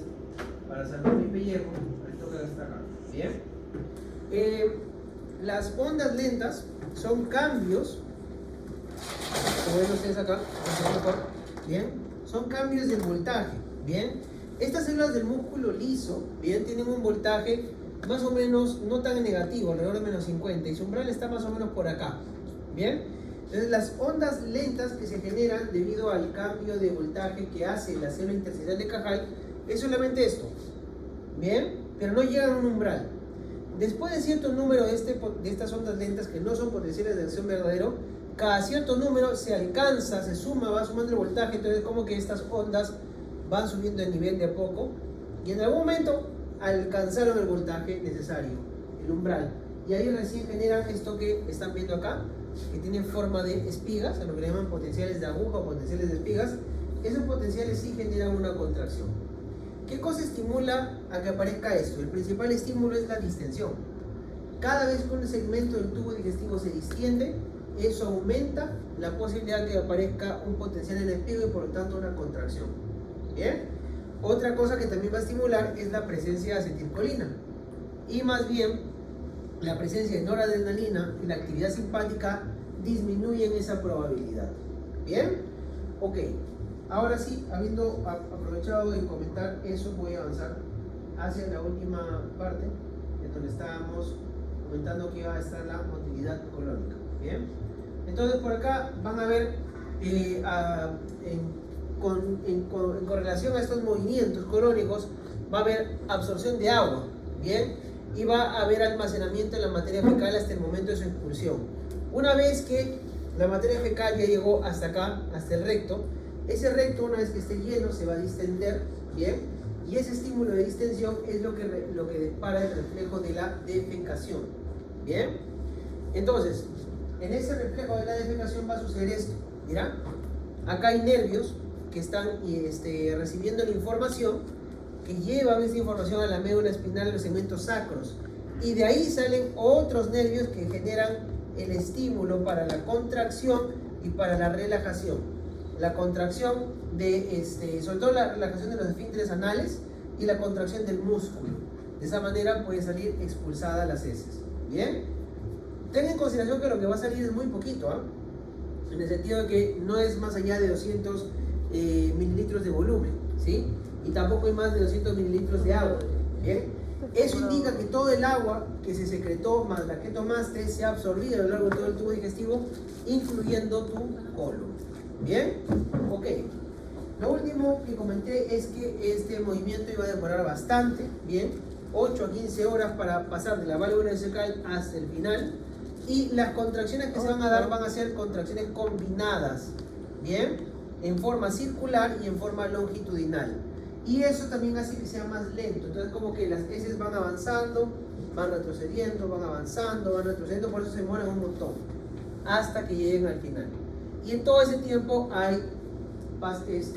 para salvar mi pellejo, me toca destacar. Bien, las ondas lentas son cambios, como ven ustedes acá, bien, son cambios del voltaje. Bien, estas células del músculo liso, bien, tienen un voltaje más o menos no tan negativo, alrededor de menos 50, y su umbral está más o menos por acá. Bien, entonces las ondas lentas que se generan debido al cambio de voltaje que hace la célula intersticial de Cajal es solamente esto. Bien, pero no llegan a un umbral. Después de cierto número de estas ondas lentas que no son potenciales de acción verdadero, cada cierto número se alcanza, se suma, va sumando el voltaje, entonces como que estas ondas van subiendo el nivel de a poco y en algún momento alcanzaron el voltaje necesario, el umbral, y ahí recién generan esto que están viendo acá, que tiene forma de espigas, a lo que le llaman potenciales de aguja o potenciales de espigas. Esos potenciales sí generan una contracción. ¿Qué cosa estimula a que aparezca esto? El principal estímulo es la distensión. Cada vez que un segmento del tubo digestivo se distiende, eso aumenta la posibilidad de que aparezca un potencial en el espiga y por lo tanto una contracción. Bien, otra cosa que también va a estimular es la presencia de acetilcolina y más bien la presencia de noradrenalina y la actividad simpática disminuyen esa probabilidad. Bien, ok, ahora sí, habiendo aprovechado de comentar eso, voy a avanzar hacia la última parte en donde estábamos comentando que iba a estar la motilidad colónica. Bien, entonces por acá van a ver en correlación a estos movimientos colónicos va a haber absorción de agua, bien, y va a haber almacenamiento de la materia fecal hasta el momento de su expulsión. Una vez que la materia fecal ya llegó hasta acá, hasta el recto, ese recto, una vez que esté lleno, se va a distender, bien, y ese estímulo de distensión es lo que dispara el reflejo de la defecación. Bien, entonces en ese reflejo de la defecación va a suceder esto. Mira, acá hay nervios que están recibiendo la información, que llevan esa información a la médula espinal, a los segmentos sacros, y de ahí salen otros nervios que generan el estímulo para la contracción y para la relajación. La contracción sobre todo la relajación de los esfínteres anales y la contracción del músculo. De esa manera puede salir expulsada las heces. Bien, ten en consideración que lo que va a salir es muy poquito, en el sentido de que no es más allá de 200 mililitros de volumen, ¿sí? Y tampoco hay más de 200 mililitros de agua. Bien, eso indica que todo el agua que se secretó más la que tomaste se ha absorbido a lo largo de todo el tubo digestivo, incluyendo tu colon. Bien, ok. Lo último que comenté es que este movimiento iba a demorar bastante, bien, 8 a 15 horas para pasar de la válvula cecal hasta el final, y las contracciones que se van a dar van a ser contracciones combinadas, bien, en forma circular y en forma longitudinal, y eso también hace que sea más lento. Entonces como que las heces van avanzando, van retrocediendo, van avanzando, van retrocediendo, por eso se demoran un montón hasta que lleguen al final. Y en todo ese tiempo hay bastantes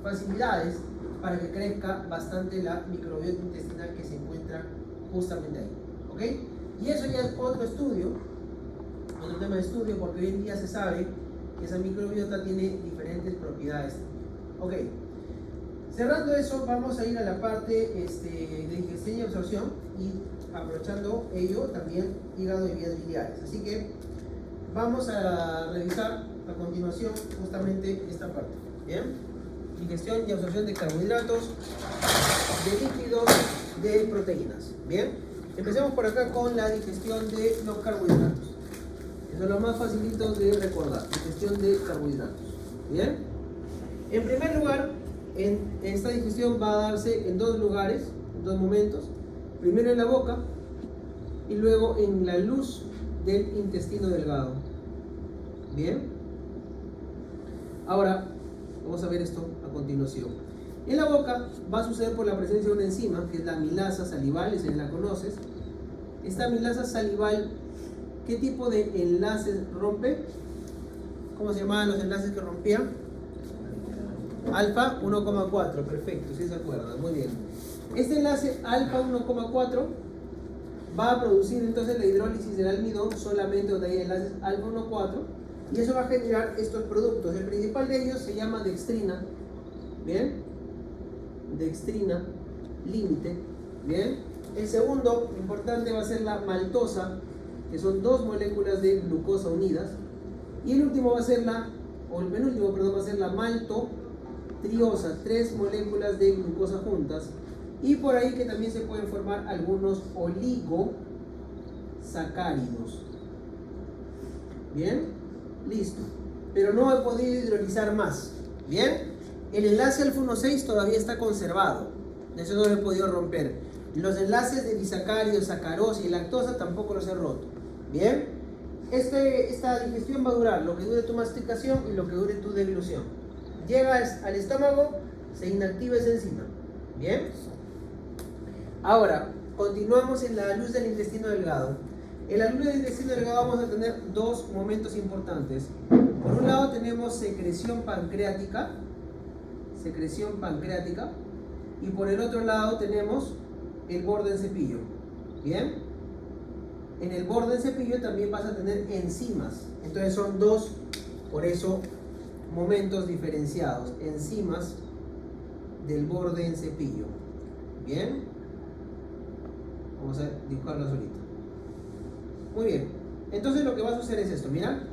facilidades para que crezca bastante la microbiota intestinal que se encuentra justamente ahí. ¿Ok? Y eso ya es otro estudio, otro tema de estudio, porque hoy en día se sabe que esa microbiota tiene diferentes propiedades. Ok, cerrando eso, vamos a ir a la parte de digestión y absorción, y aprovechando ello también hígado y vías biliares. Así que vamos a revisar a continuación justamente esta parte. Bien, digestión y absorción de carbohidratos, de líquidos, de proteínas. Bien, empecemos por acá con la digestión de los carbohidratos. Eso es lo más facilito de recordar, digestión de carbohidratos. Bien, en primer lugar, en esta digestión va a darse en dos lugares, en dos momentos. Primero en la boca y luego en la luz del intestino delgado. Bien, ahora vamos a ver esto a continuación. En la boca va a suceder por la presencia de una enzima que es la amilasa salival, esa la conoces. Esta amilasa salival ¿Qué tipo de enlaces rompe? ¿Cómo se llamaban los enlaces que rompían? Alfa 1,4, perfecto, si se acuerdan, muy bien. Este enlace alfa 1,4 va a producir entonces la hidrólisis del almidón solamente donde hay enlaces alfa 1,4 y eso va a generar estos productos. El principal de ellos se llama dextrina, ¿bien? Dextrina, límite, ¿bien? El segundo importante va a ser la maltosa, que son 2 moléculas de glucosa unidas, y el último va a ser el penúltimo, perdón, va a ser la maltotriosa, 3 moléculas de glucosa juntas, y por ahí que también se pueden formar algunos oligosacáridos. ¿Bien? Listo. Pero no he podido hidrolizar más. ¿Bien? El enlace alfa 1,6 todavía está conservado. Eso no lo he podido romper. Los enlaces de disacáridos, sacarosa y lactosa tampoco los he roto. ¿Bien? Esta digestión va a durar lo que dure tu masticación y lo que dure tu deglución. Llegas al estómago, se inactiva esa enzima. ¿Bien? Ahora, continuamos en la luz del intestino delgado. En la luz del intestino delgado vamos a tener dos momentos importantes. Por un lado tenemos secreción pancreática, y por el otro lado tenemos el borde en cepillo. ¿Bien? En el borde en cepillo también vas a tener enzimas. Entonces son dos, por eso, momentos diferenciados. Enzimas del borde en cepillo. ¿Bien? Vamos a dibujarlo solito. Muy bien. Entonces lo que va a suceder es esto. Mira.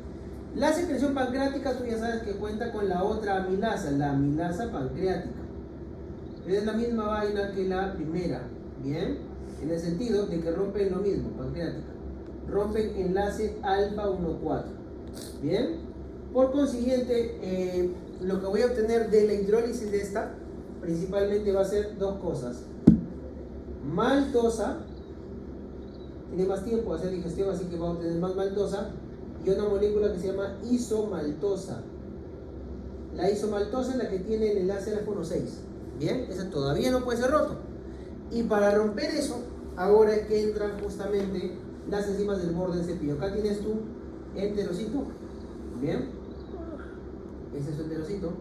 La secreción pancreática tú ya sabes que cuenta con la otra amilasa, la amilasa pancreática. Es la misma vaina que la primera. ¿Bien? En el sentido de que rompen lo mismo, pancreática. Rompen enlace alfa 1,4. ¿Bien? Por consiguiente, lo que voy a obtener de la hidrólisis de esta, principalmente va a ser dos cosas. Maltosa, tiene más tiempo de hacer digestión, así que va a obtener más maltosa, y una molécula que se llama isomaltosa. La isomaltosa es la que tiene el enlace alfa 1,6. Bien, esa todavía no puede ser roto. Y para romper eso, ahora es que entran justamente las enzimas del borde del cepillo. Acá tienes tu enterocito. Bien, ese es su enterocito.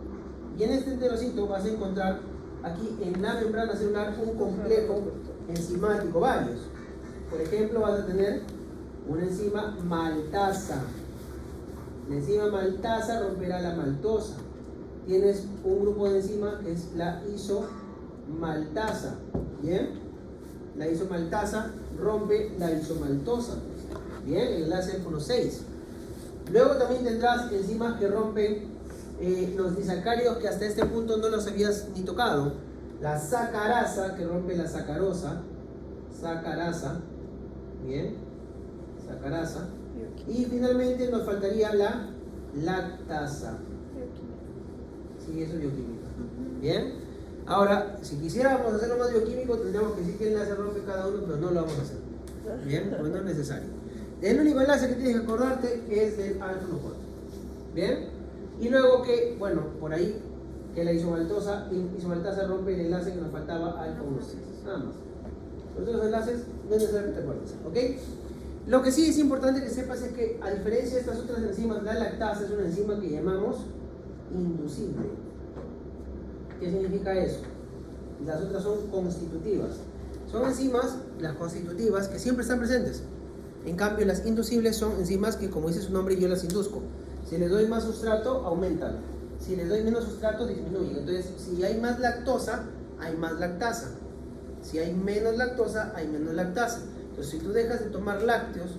Y en este enterocito vas a encontrar aquí en la membrana celular un complejo enzimático, varios. Por ejemplo, vas a tener una enzima maltasa. La enzima maltasa romperá la maltosa. Tienes un grupo de enzima que es la isomaltasa. ¿Bien? La isomaltasa rompe la isomaltosa. ¿Bien? El enlace alfa 1,6. Luego también tendrás enzimas que rompen los disacáridos que hasta este punto no los habías ni tocado. La sacarasa, que rompe la sacarosa. Sacarasa. Bien. Sacarasa. Y finalmente nos faltaría la lactasa. Sí, eso es bioquímica. Bien. Ahora, si quisiéramos hacerlo más bioquímico, tendríamos que decir qué enlace rompe cada uno, pero no lo vamos a hacer. Bien, pues no es necesario. El único enlace que tienes que acordarte es el alfa 1,4. Bien. Y luego que, bueno, por ahí, que la isomaltasa rompe el enlace que nos faltaba alfa 1,6. Nada más. Los otros enlaces no es necesario que te acuerdes. ¿Ok? Lo que sí es importante que sepas es que, a diferencia de estas otras enzimas, la lactasa es una enzima que llamamos inducible. ¿Qué significa eso? Las otras son constitutivas. Son enzimas, las constitutivas, que siempre están presentes. En cambio, las inducibles son enzimas que, como dice su nombre, yo las induzco. Si les doy más sustrato, aumentan. Si les doy menos sustrato, disminuyen. Entonces, si hay más lactosa, hay más lactasa. Si hay menos lactosa, hay menos lactasa. Entonces, si tú dejas de tomar lácteos,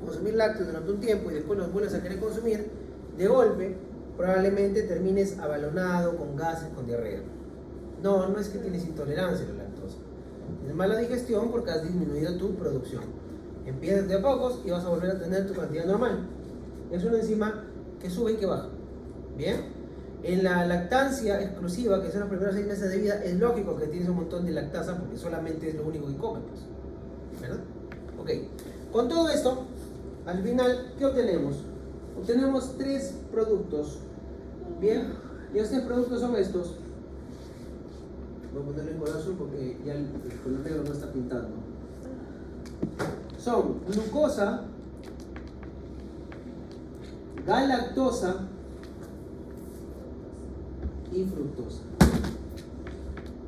consumir lácteos durante un tiempo y después los vuelves a querer consumir, de golpe, probablemente termines abalonado, con gases, con diarrea. No, no es que tienes intolerancia a la lactosa. Tienes mala digestión porque has disminuido tu producción. Empiezas de a pocos y vas a volver a tener tu cantidad normal. Es una enzima que sube y que baja. Bien. En la lactancia exclusiva, que son los primeros 6 meses de vida, es lógico que tienes un montón de lactasa porque solamente es lo único que comes, pues. ¿Verdad? Ok. Con todo esto, al final, ¿qué obtenemos? Obtenemos 3 productos. Bien. Y estos productos son estos. Voy a ponerlo en color azul porque ya el color negro no está pintando. Son glucosa, galactosa y fructosa.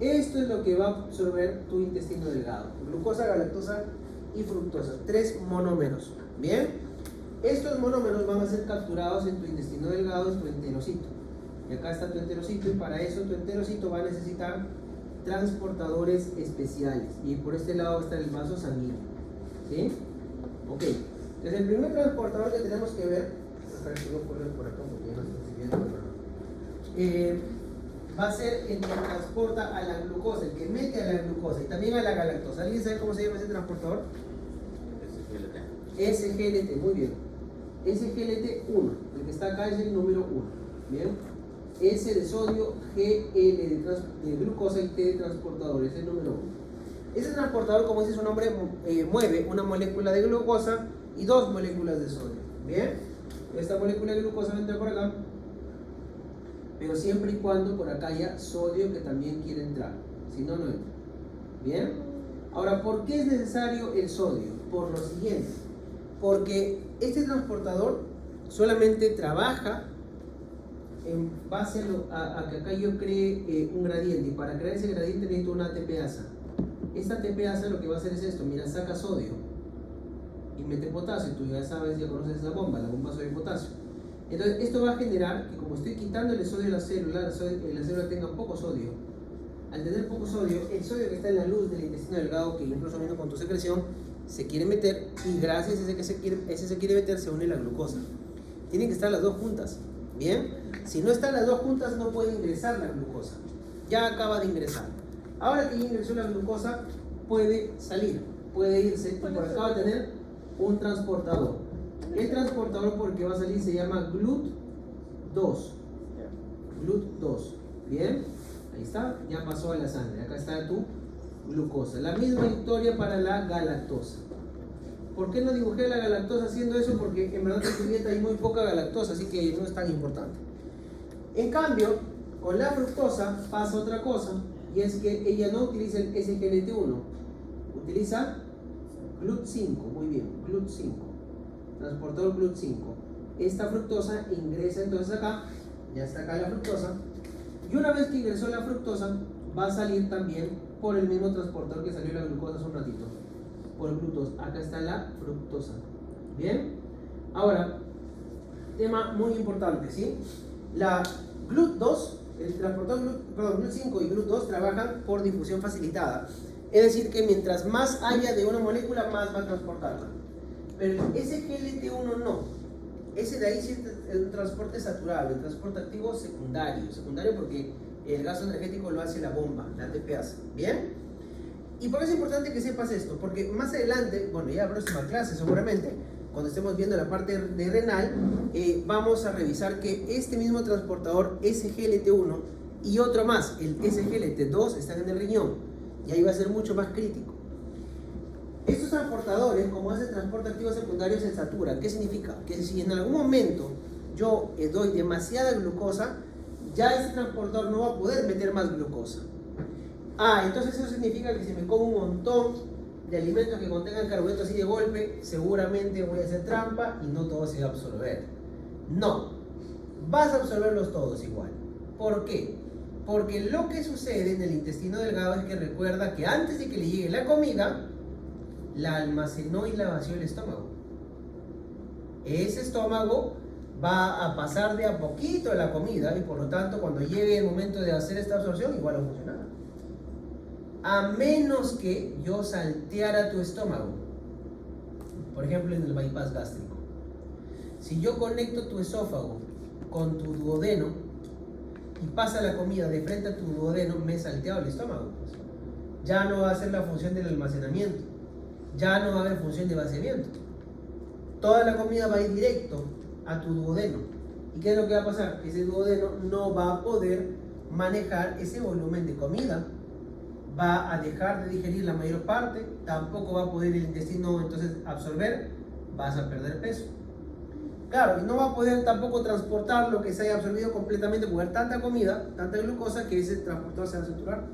Esto es lo que va a absorber tu intestino delgado. Glucosa, galactosa y fructosa. 3 monómeros. Bien. Estos monómeros van a ser capturados en tu intestino delgado, en tu enterocito. Y acá está tu enterocito, y para eso tu enterocito va a necesitar transportadores especiales. Y por este lado está el vaso sanguíneo. ¿Sí? Ok. Entonces el primer transportador que tenemos que ver, por acá porque ya no estoy viendo, va a ser el que transporta a la glucosa, el que mete a la glucosa y también a la galactosa. ¿Alguien sabe cómo se llama ese transportador? SGLT, muy bien. SGLT1, el que está acá es el número 1. Bien. S de sodio, GL de glucosa y T de transportador, es el número 1. Ese transportador, como dice su nombre, mueve una molécula de glucosa y 2 moléculas de sodio. Bien. Esta molécula de glucosa entra por acá, pero siempre y cuando por acá haya sodio que también quiere entrar, si no, no entra. Bien. Ahora, ¿por qué es necesario el sodio? Por lo siguiente, porque este transportador solamente trabaja en base a que acá yo cree un gradiente, y para crear ese gradiente necesito una ATPasa. Esta ATPasa lo que va a hacer es esto, mira, saca sodio y mete potasio. Tú ya sabes, ya conoces esa bomba, la bomba sodio-potasio. Entonces esto va a generar que, como estoy quitándole sodio a la célula tenga poco sodio. Al tener poco sodio, el sodio que está en la luz del intestino delgado, que incluso viene con tu secreción, se quiere meter, y gracias a ese se quiere meter se une la glucosa. Tienen que estar las dos juntas. Bien, si no están las dos juntas no puede ingresar la glucosa. Ya acaba de ingresar. Ahora que ya ingresó la glucosa, puede salir, puede irse, y por acá va a tener un transportador. El transportador por el que va a salir se llama GLUT2. GLUT2. Bien, ahí está, ya pasó a la sangre. Acá está tu glucosa. La misma historia para la galactosa. ¿Por qué no dibujé la galactosa haciendo eso? Porque en verdad en tu dieta hay muy poca galactosa, así que no es tan importante. En cambio, con la fructosa pasa otra cosa, y es que ella no utiliza el SGLT1, utiliza GLUT5, muy bien, GLUT5, transportador GLUT5. Esta fructosa ingresa entonces acá, ya está acá la fructosa, y una vez que ingresó la fructosa, va a salir también por el mismo transportador que salió la glucosa hace un ratito, por el GLUT2. Acá está la fructosa. Bien, ahora, tema muy importante, ¿sí? La GLUT2, el transportador GLUT5 y GLUT2 trabajan por difusión facilitada. Es decir, que mientras más haya de una molécula, más va a transportarla. Pero ese GLT1 no. Ese de ahí sí es un transporte saturado, el transporte activo secundario. Secundario porque el gasto energético lo hace la bomba, la ATPasa. ¿Bien? ¿Y por qué es importante que sepas esto? Porque más adelante, bueno, ya la próxima clase seguramente, cuando estemos viendo la parte de renal, vamos a revisar que este mismo transportador SGLT1 y otro más, el SGLT2, están en el riñón, y ahí va a ser mucho más crítico. Estos transportadores, como hace transporte activo secundario, se saturan. ¿Qué significa? Que si en algún momento yo doy demasiada glucosa, ya ese transportador no va a poder meter más glucosa. Entonces eso significa que si me como un montón de alimentos que contengan carbohidratos así de golpe, seguramente voy a hacer trampa y no todo se va a absorber. No, vas a absorberlos todos igual. ¿Por qué? Porque lo que sucede en el intestino delgado es que recuerda que antes de que le llegue la comida, la almacenó y la vació el estómago. Ese estómago va a pasar de a poquito la comida, y por lo tanto cuando llegue el momento de hacer esta absorción igual va a funcionar. A menos que yo salteara tu estómago, por ejemplo en el bypass gástrico. Si yo conecto tu esófago con tu duodeno y pasa la comida de frente a tu duodeno, me he salteado el estómago. Ya no va a hacer la función del almacenamiento, ya no va a haber función de vaciamiento. Toda la comida va a ir directo a tu duodeno. ¿Y qué es lo que va a pasar? Ese duodeno no va a poder manejar ese volumen de comida, va a dejar de digerir la mayor parte, tampoco va a poder el intestino entonces absorber, vas a perder peso. Claro, y no va a poder tampoco transportar lo que se haya absorbido completamente, porque hay tanta comida, tanta glucosa, que ese transportador se va a saturar.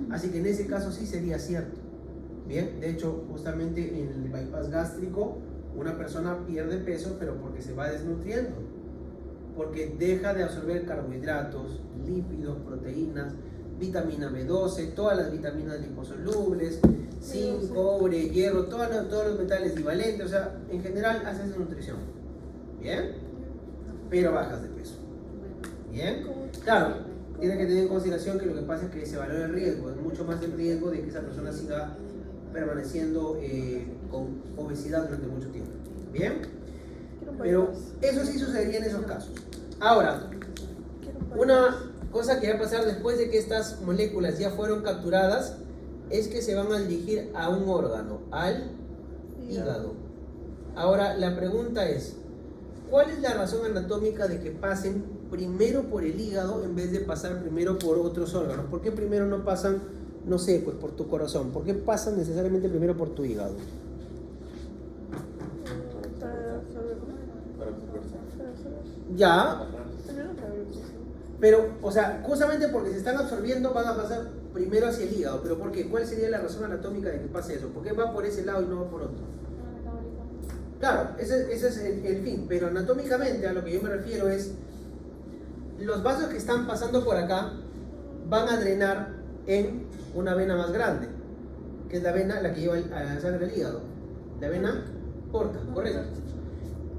Así que en ese caso sí sería cierto. Bien, de hecho, justamente en el bypass gástrico Una persona pierde peso, pero porque se va desnutriendo, porque deja de absorber carbohidratos, lípidos, proteínas, vitamina B12, todas las vitaminas liposolubles, zinc, cobre, hierro, todos los metales divalentes, o sea, en general haces desnutrición. ¿Bien? Pero bajas de peso. ¿Bien? Claro, tienes que tener en consideración que lo que pasa es que se valora el riesgo, es mucho más el riesgo de que esa persona siga permaneciendo con obesidad durante mucho tiempo. ¿Bien? Pero eso sí sucedería en esos casos. Ahora, una cosa que va a pasar después de que estas moléculas ya fueron capturadas es que se van a dirigir a un órgano, al hígado. Ahora, la pregunta es, ¿cuál es la razón anatómica de que pasen primero por el hígado en vez de pasar primero por otros órganos? ¿Por qué primero no pasan, no sé, pues por tu corazón? ¿Por qué pasan necesariamente primero por tu hígado? Ya, pero, o sea, justamente porque se están absorbiendo van a pasar primero hacia el hígado. ¿Pero por qué? ¿Cuál sería la razón anatómica de que pase eso? ¿Por qué va por ese lado y no va por otro? Claro, ese es el fin, pero anatómicamente a lo que yo me refiero es los vasos que están pasando por acá van a drenar en una vena más grande, que es la vena la que lleva a la sangre al hígado, la vena porta, correcto.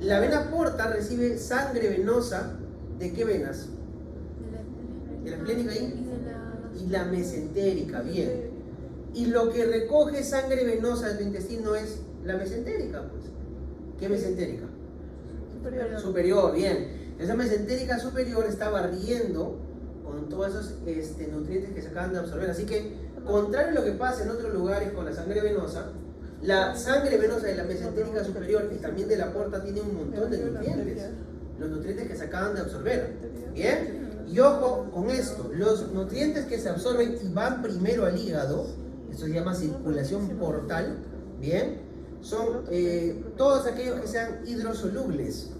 La vena porta recibe sangre venosa ¿de qué venas? De la esplénica y la mesentérica, bien. Y lo que recoge sangre venosa de tu intestino es la mesentérica, pues. ¿Qué mesentérica? Superior. Superior, bien. Esa mesentérica superior está barriendo con todos esos nutrientes que se acaban de absorber. Así que, contrario a lo que pasa en otros lugares con la sangre venosa, la sangre venosa de la mesentérica superior y también de la porta tiene un montón de nutrientes. Los nutrientes que se acaban de absorber. Bien. Y ojo con esto, los nutrientes que se absorben y van primero al hígado, esto se llama circulación portal, bien, son todos aquellos que sean hidrosolubles,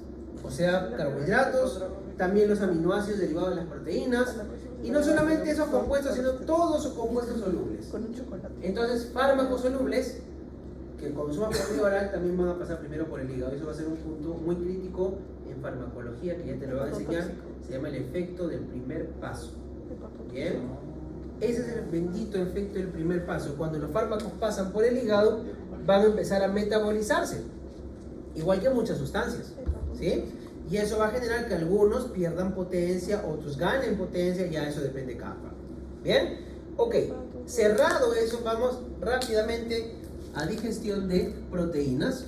o sea, carbohidratos, también los aminoácidos derivados de las proteínas, y no solamente esos compuestos, sino todos sus compuestos solubles. Con un chocolate. Entonces, fármacos solubles que consuman por vía oral también van a pasar primero por el hígado. Eso va a ser un punto muy crítico en farmacología que ya te lo van a enseñar. Se llama el efecto del primer paso. Bien, ese es el bendito efecto del primer paso. Cuando los fármacos pasan por el hígado, van a empezar a metabolizarse, igual que muchas sustancias, ¿sí? Y eso va a generar que algunos pierdan potencia, otros ganen potencia, ya eso depende de cada fármaco. Bien, ok, cerrado eso, vamos rápidamente a digestión de proteínas.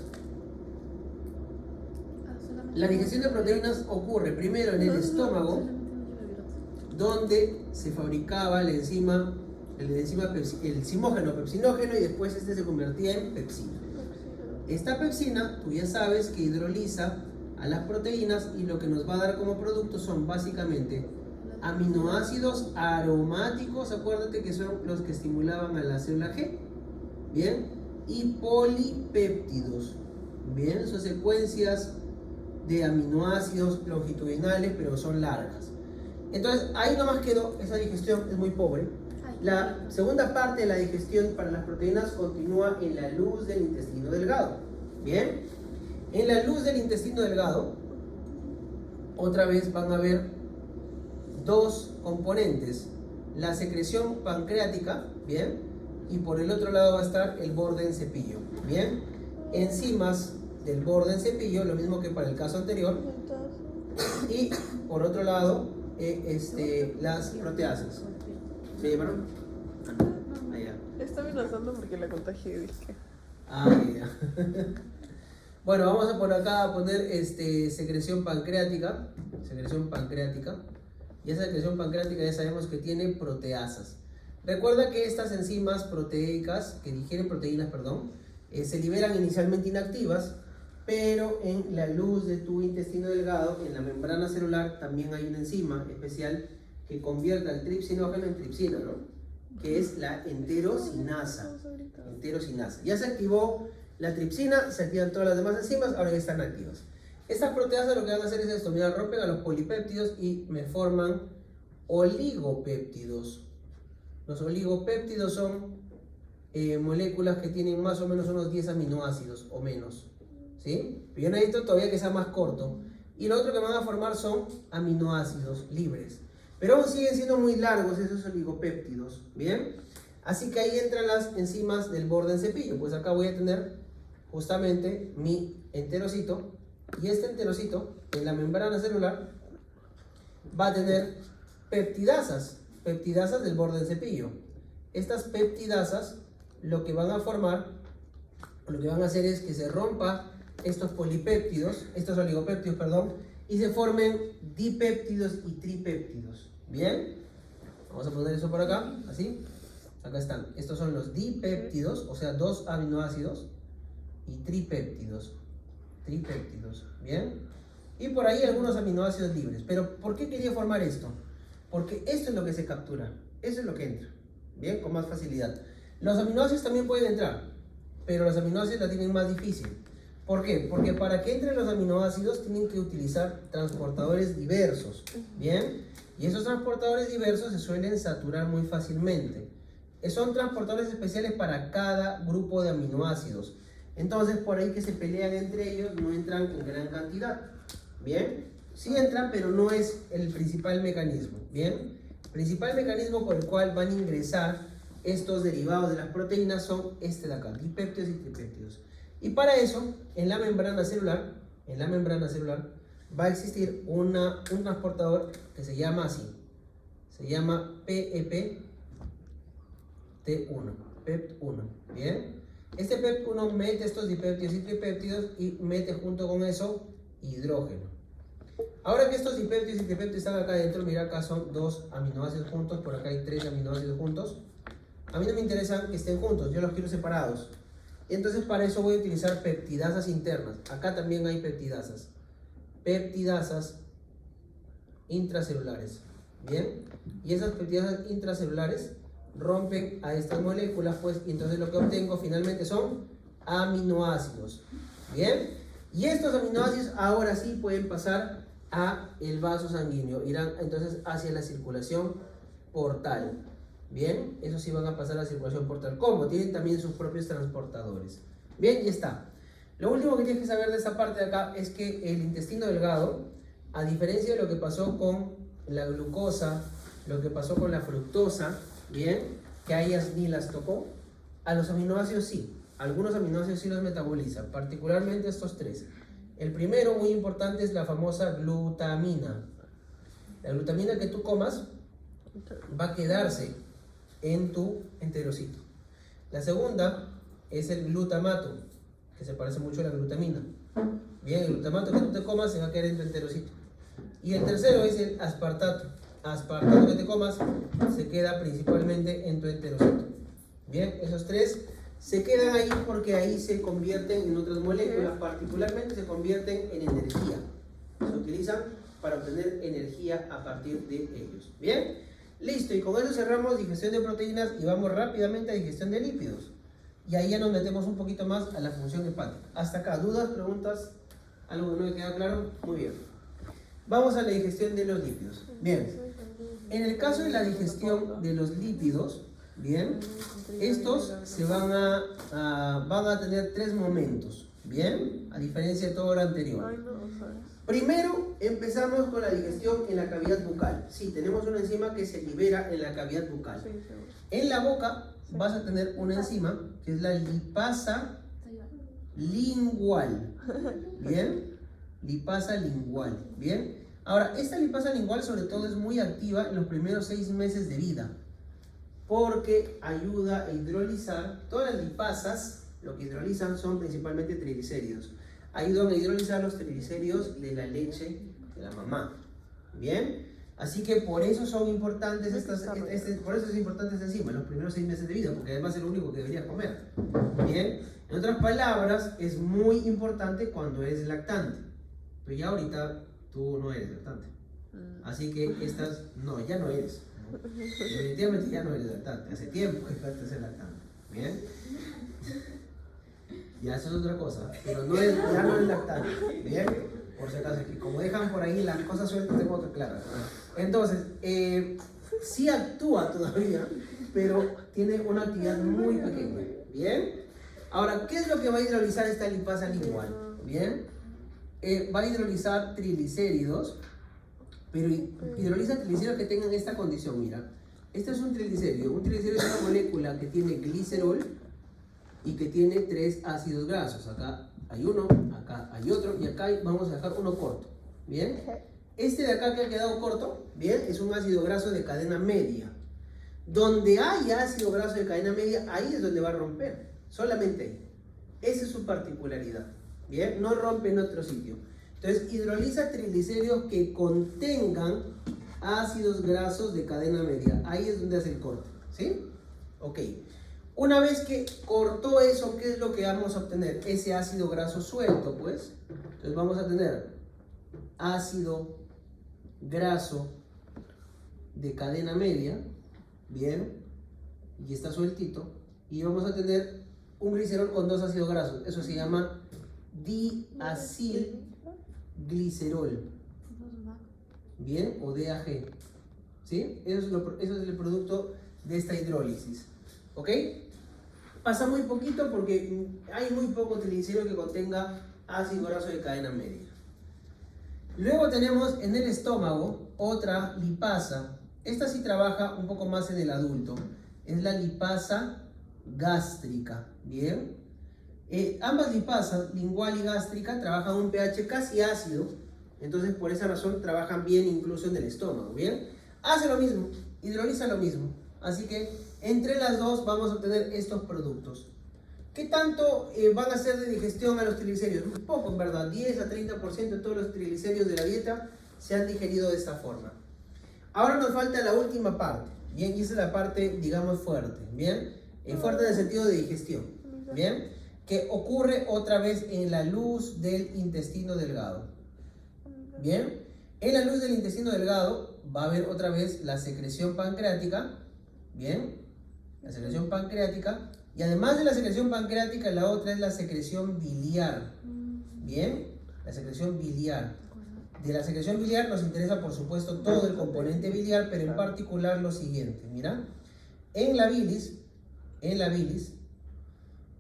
La digestión de proteínas ocurre primero en el estómago, donde se fabricaba el enzimógeno pepsinógeno y después este se convertía en pepsina. Esta pepsina, tú ya sabes que hidroliza a las proteínas y lo que nos va a dar como producto son básicamente aminoácidos aromáticos, acuérdate que son los que estimulaban a la célula G, bien, y polipéptidos, bien, son secuencias de aminoácidos longitudinales, pero son largas. Entonces, ahí nomás quedó, esa digestión es muy pobre. La segunda parte de la digestión para las proteínas continúa en la luz del intestino delgado. Bien, en la luz del intestino delgado, otra vez van a haber dos componentes: la secreción pancreática, bien, y por el otro lado va a estar el borde en cepillo, bien. Enzimas del borde en cepillo, lo mismo que para el caso anterior, y por otro lado las proteasas. ¿Se llamaron? Allá. Está amenazando porque la contagié, dije. Ya. Bueno, vamos a por acá a poner secreción pancreática. Y esa secreción pancreática ya sabemos que tiene proteasas. Recuerda que estas enzimas proteicas, que digieren proteínas, se liberan inicialmente inactivas, pero en la luz de tu intestino delgado, en la membrana celular, también hay una enzima especial que convierte el tripsinógeno en tripsina, ¿no? Que es la enterosinasa. Ya se activó la tripsina, se activan todas las demás enzimas, ahora ya están activas. Estas proteasas lo que van a hacer es esto, mira, rompen a los polipéptidos y me forman oligopéptidos. Los oligopéptidos son moléculas que tienen más o menos unos 10 aminoácidos o menos, ¿sí? Yo necesito todavía que sea más corto. Y lo otro que van a formar son aminoácidos libres. Pero aún siguen siendo muy largos esos oligopéptidos, ¿bien? Así que ahí entran las enzimas del borde en cepillo. Pues acá voy a tener justamente mi enterocito. Y este enterocito, en la membrana celular, va a tener peptidasas del borde del cepillo. Estas peptidasas lo que van a formar, lo que van a hacer es que se rompa estos polipéptidos, estos oligopéptidos, perdón, y se formen dipéptidos y tripéptidos. ¿Bien? Vamos a poner eso por acá, así. Acá están. Estos son los dipéptidos, o sea, 2 aminoácidos, y tripéptidos. ¿Bien? Y por ahí algunos aminoácidos libres. Pero ¿por qué quería formar esto? Porque esto es lo que se captura, eso es lo que entra, ¿bien? Con más facilidad. Los aminoácidos también pueden entrar, pero los aminoácidos la tienen más difícil. ¿Por qué? Porque para que entren los aminoácidos tienen que utilizar transportadores diversos, ¿bien? Y esos transportadores diversos se suelen saturar muy fácilmente. Son transportadores especiales para cada grupo de aminoácidos. Entonces, por ahí que se pelean entre ellos, no entran en gran cantidad, ¿bien? Sí entran, pero no es el principal mecanismo, ¿bien? El principal mecanismo por el cual van a ingresar estos derivados de las proteínas son este de acá, dipéptidos y tripéptidos. Y para eso, en la membrana celular va a existir un transportador que se llama así. Se llama PEP-T1, PEP1, ¿bien? Este PEP1 mete estos dipéptidos y tripéptidos y mete junto con eso hidrógeno. Ahora que estos dipéptidos y tripéptidos están acá adentro, mira, acá son 2 aminoácidos juntos, por acá hay 3 aminoácidos juntos. A mí no me interesa que estén juntos, yo los quiero separados. Entonces para eso voy a utilizar peptidasas internas. Acá también hay peptidasas intracelulares, ¿bien? Y esas peptidasas intracelulares rompen a estas moléculas, pues, y entonces lo que obtengo finalmente son aminoácidos, ¿bien? Y estos aminoácidos ahora sí pueden pasar a el vaso sanguíneo, irán entonces hacia la circulación portal, ¿bien? Esos sí van a pasar a la circulación portal, como tienen también sus propios transportadores. Bien, ya está. Lo último que tienes que saber de esta parte de acá es que el intestino delgado, a diferencia de lo que pasó con la glucosa, lo que pasó con la fructosa, ¿bien? Que a ellas ni las tocó, a los aminoácidos sí. Algunos aminoácidos sí los metabolizan, particularmente estos 3. El primero, muy importante, es la famosa glutamina. La glutamina que tú comas va a quedarse en tu enterocito. La segunda es el glutamato, que se parece mucho a la glutamina. Bien, el glutamato que tú te comas se va a quedar en tu enterocito. Y el tercero es el aspartato. Aspartato que te comas se queda principalmente en tu enterocito. Bien, esos 3 se quedan ahí porque ahí se convierten en otras moléculas, particularmente se convierten en energía. Se utilizan para obtener energía a partir de ellos. Bien, listo, y con eso cerramos digestión de proteínas y vamos rápidamente a digestión de lípidos. Y ahí ya nos metemos un poquito más a la función hepática. Hasta acá, ¿dudas, preguntas? ¿Algo que no me queda claro? Muy bien. Vamos a la digestión de los lípidos. Bien, en el caso de la digestión de los lípidos, bien, estos se van a tener 3 momentos, bien, a diferencia de todo lo anterior. Primero empezamos con la digestión en la cavidad bucal. Sí, tenemos una enzima que se libera en la cavidad bucal. En la boca vas a tener una enzima que es la lipasa lingual, bien, lipasa lingual, bien. Ahora, esta lipasa lingual sobre todo es muy activa en los primeros 6 meses de vida, porque ayuda a hidrolizar. Todas las lipasas, lo que hidrolizan son principalmente triglicéridos. Ayudan a hidrolizar los triglicéridos de la leche de la mamá. ¿Bien? Así que por eso son importantes por eso es importante esta enzima en los primeros 6 meses de vida, porque además es lo único que deberías comer. ¿Bien? En otras palabras, es muy importante cuando eres lactante. Pero ya ahorita tú no eres lactante. Así que ya no eres. Definitivamente ya no eres lactante. Hace tiempo que dejaste de ser lactante. ¿Bien? Ya eso es otra cosa. Pero ya no eres lactante. ¿Bien? Por si acaso, que como dejan por ahí las cosas sueltas, tengo que aclarar. Entonces, sí actúa todavía, pero tiene una actividad muy pequeña. ¿Bien? Ahora, ¿qué es lo que va a hidrolizar esta lipasa lingual? Bien. Va a hidrolizar triglicéridos, pero hidroliza triglicéridos que tengan esta condición, mira. Este es un triglicérido. Un triglicérido es una molécula que tiene glicerol y que tiene 3 ácidos grasos. Acá hay uno, acá hay otro y acá vamos a dejar uno corto. Bien. Este de acá que ha quedado corto, bien, es un ácido graso de cadena media. Donde hay ácido graso de cadena media, ahí es donde va a romper. Solamente ahí. Esa es su particularidad. Bien, no rompe en otro sitio. Entonces, hidroliza triglicéridos que contengan ácidos grasos de cadena media. Ahí es donde hace el corte. ¿Sí? Ok. Una vez que cortó eso, ¿qué es lo que vamos a obtener? Ese ácido graso suelto, pues. Entonces vamos a tener ácido graso de cadena media. Bien. Y está sueltito. Y vamos a tener un glicerol con 2 ácidos grasos. Eso se llama diacilglicerol. Bien, o DAG. ¿Sí? Eso es el producto de esta hidrólisis. ¿Ok? Pasa muy poquito porque hay muy poco triglicérido que contenga ácido graso de cadena media. Luego tenemos en el estómago otra lipasa. Esta sí trabaja un poco más en el adulto. Es la lipasa gástrica. Bien. Ambas lipasas, lingual y gástrica, trabajan a un pH casi ácido. Entonces, por esa razón, trabajan bien incluso en el estómago. Bien. Hace lo mismo. Hidroliza lo mismo. Así que entre las dos vamos a obtener estos productos. ¿Qué tanto van a hacer de digestión a los triglicéridos? Un poco, en verdad. 10 a 30% de todos los triglicéridos de la dieta se han digerido de esta forma. Ahora nos falta la última parte. Bien, y esa es la parte, digamos, fuerte. Bien, fuerte en el sentido de digestión. Bien, que ocurre otra vez en la luz del intestino delgado. Bien, en la luz del intestino delgado va a haber otra vez la secreción pancreática. Bien, la secreción pancreática. Y además de la secreción pancreática, la otra es la secreción biliar. Bien, la secreción biliar. De la secreción biliar nos interesa, por supuesto, todo el componente biliar, pero en particular lo siguiente. Mira, en la bilis,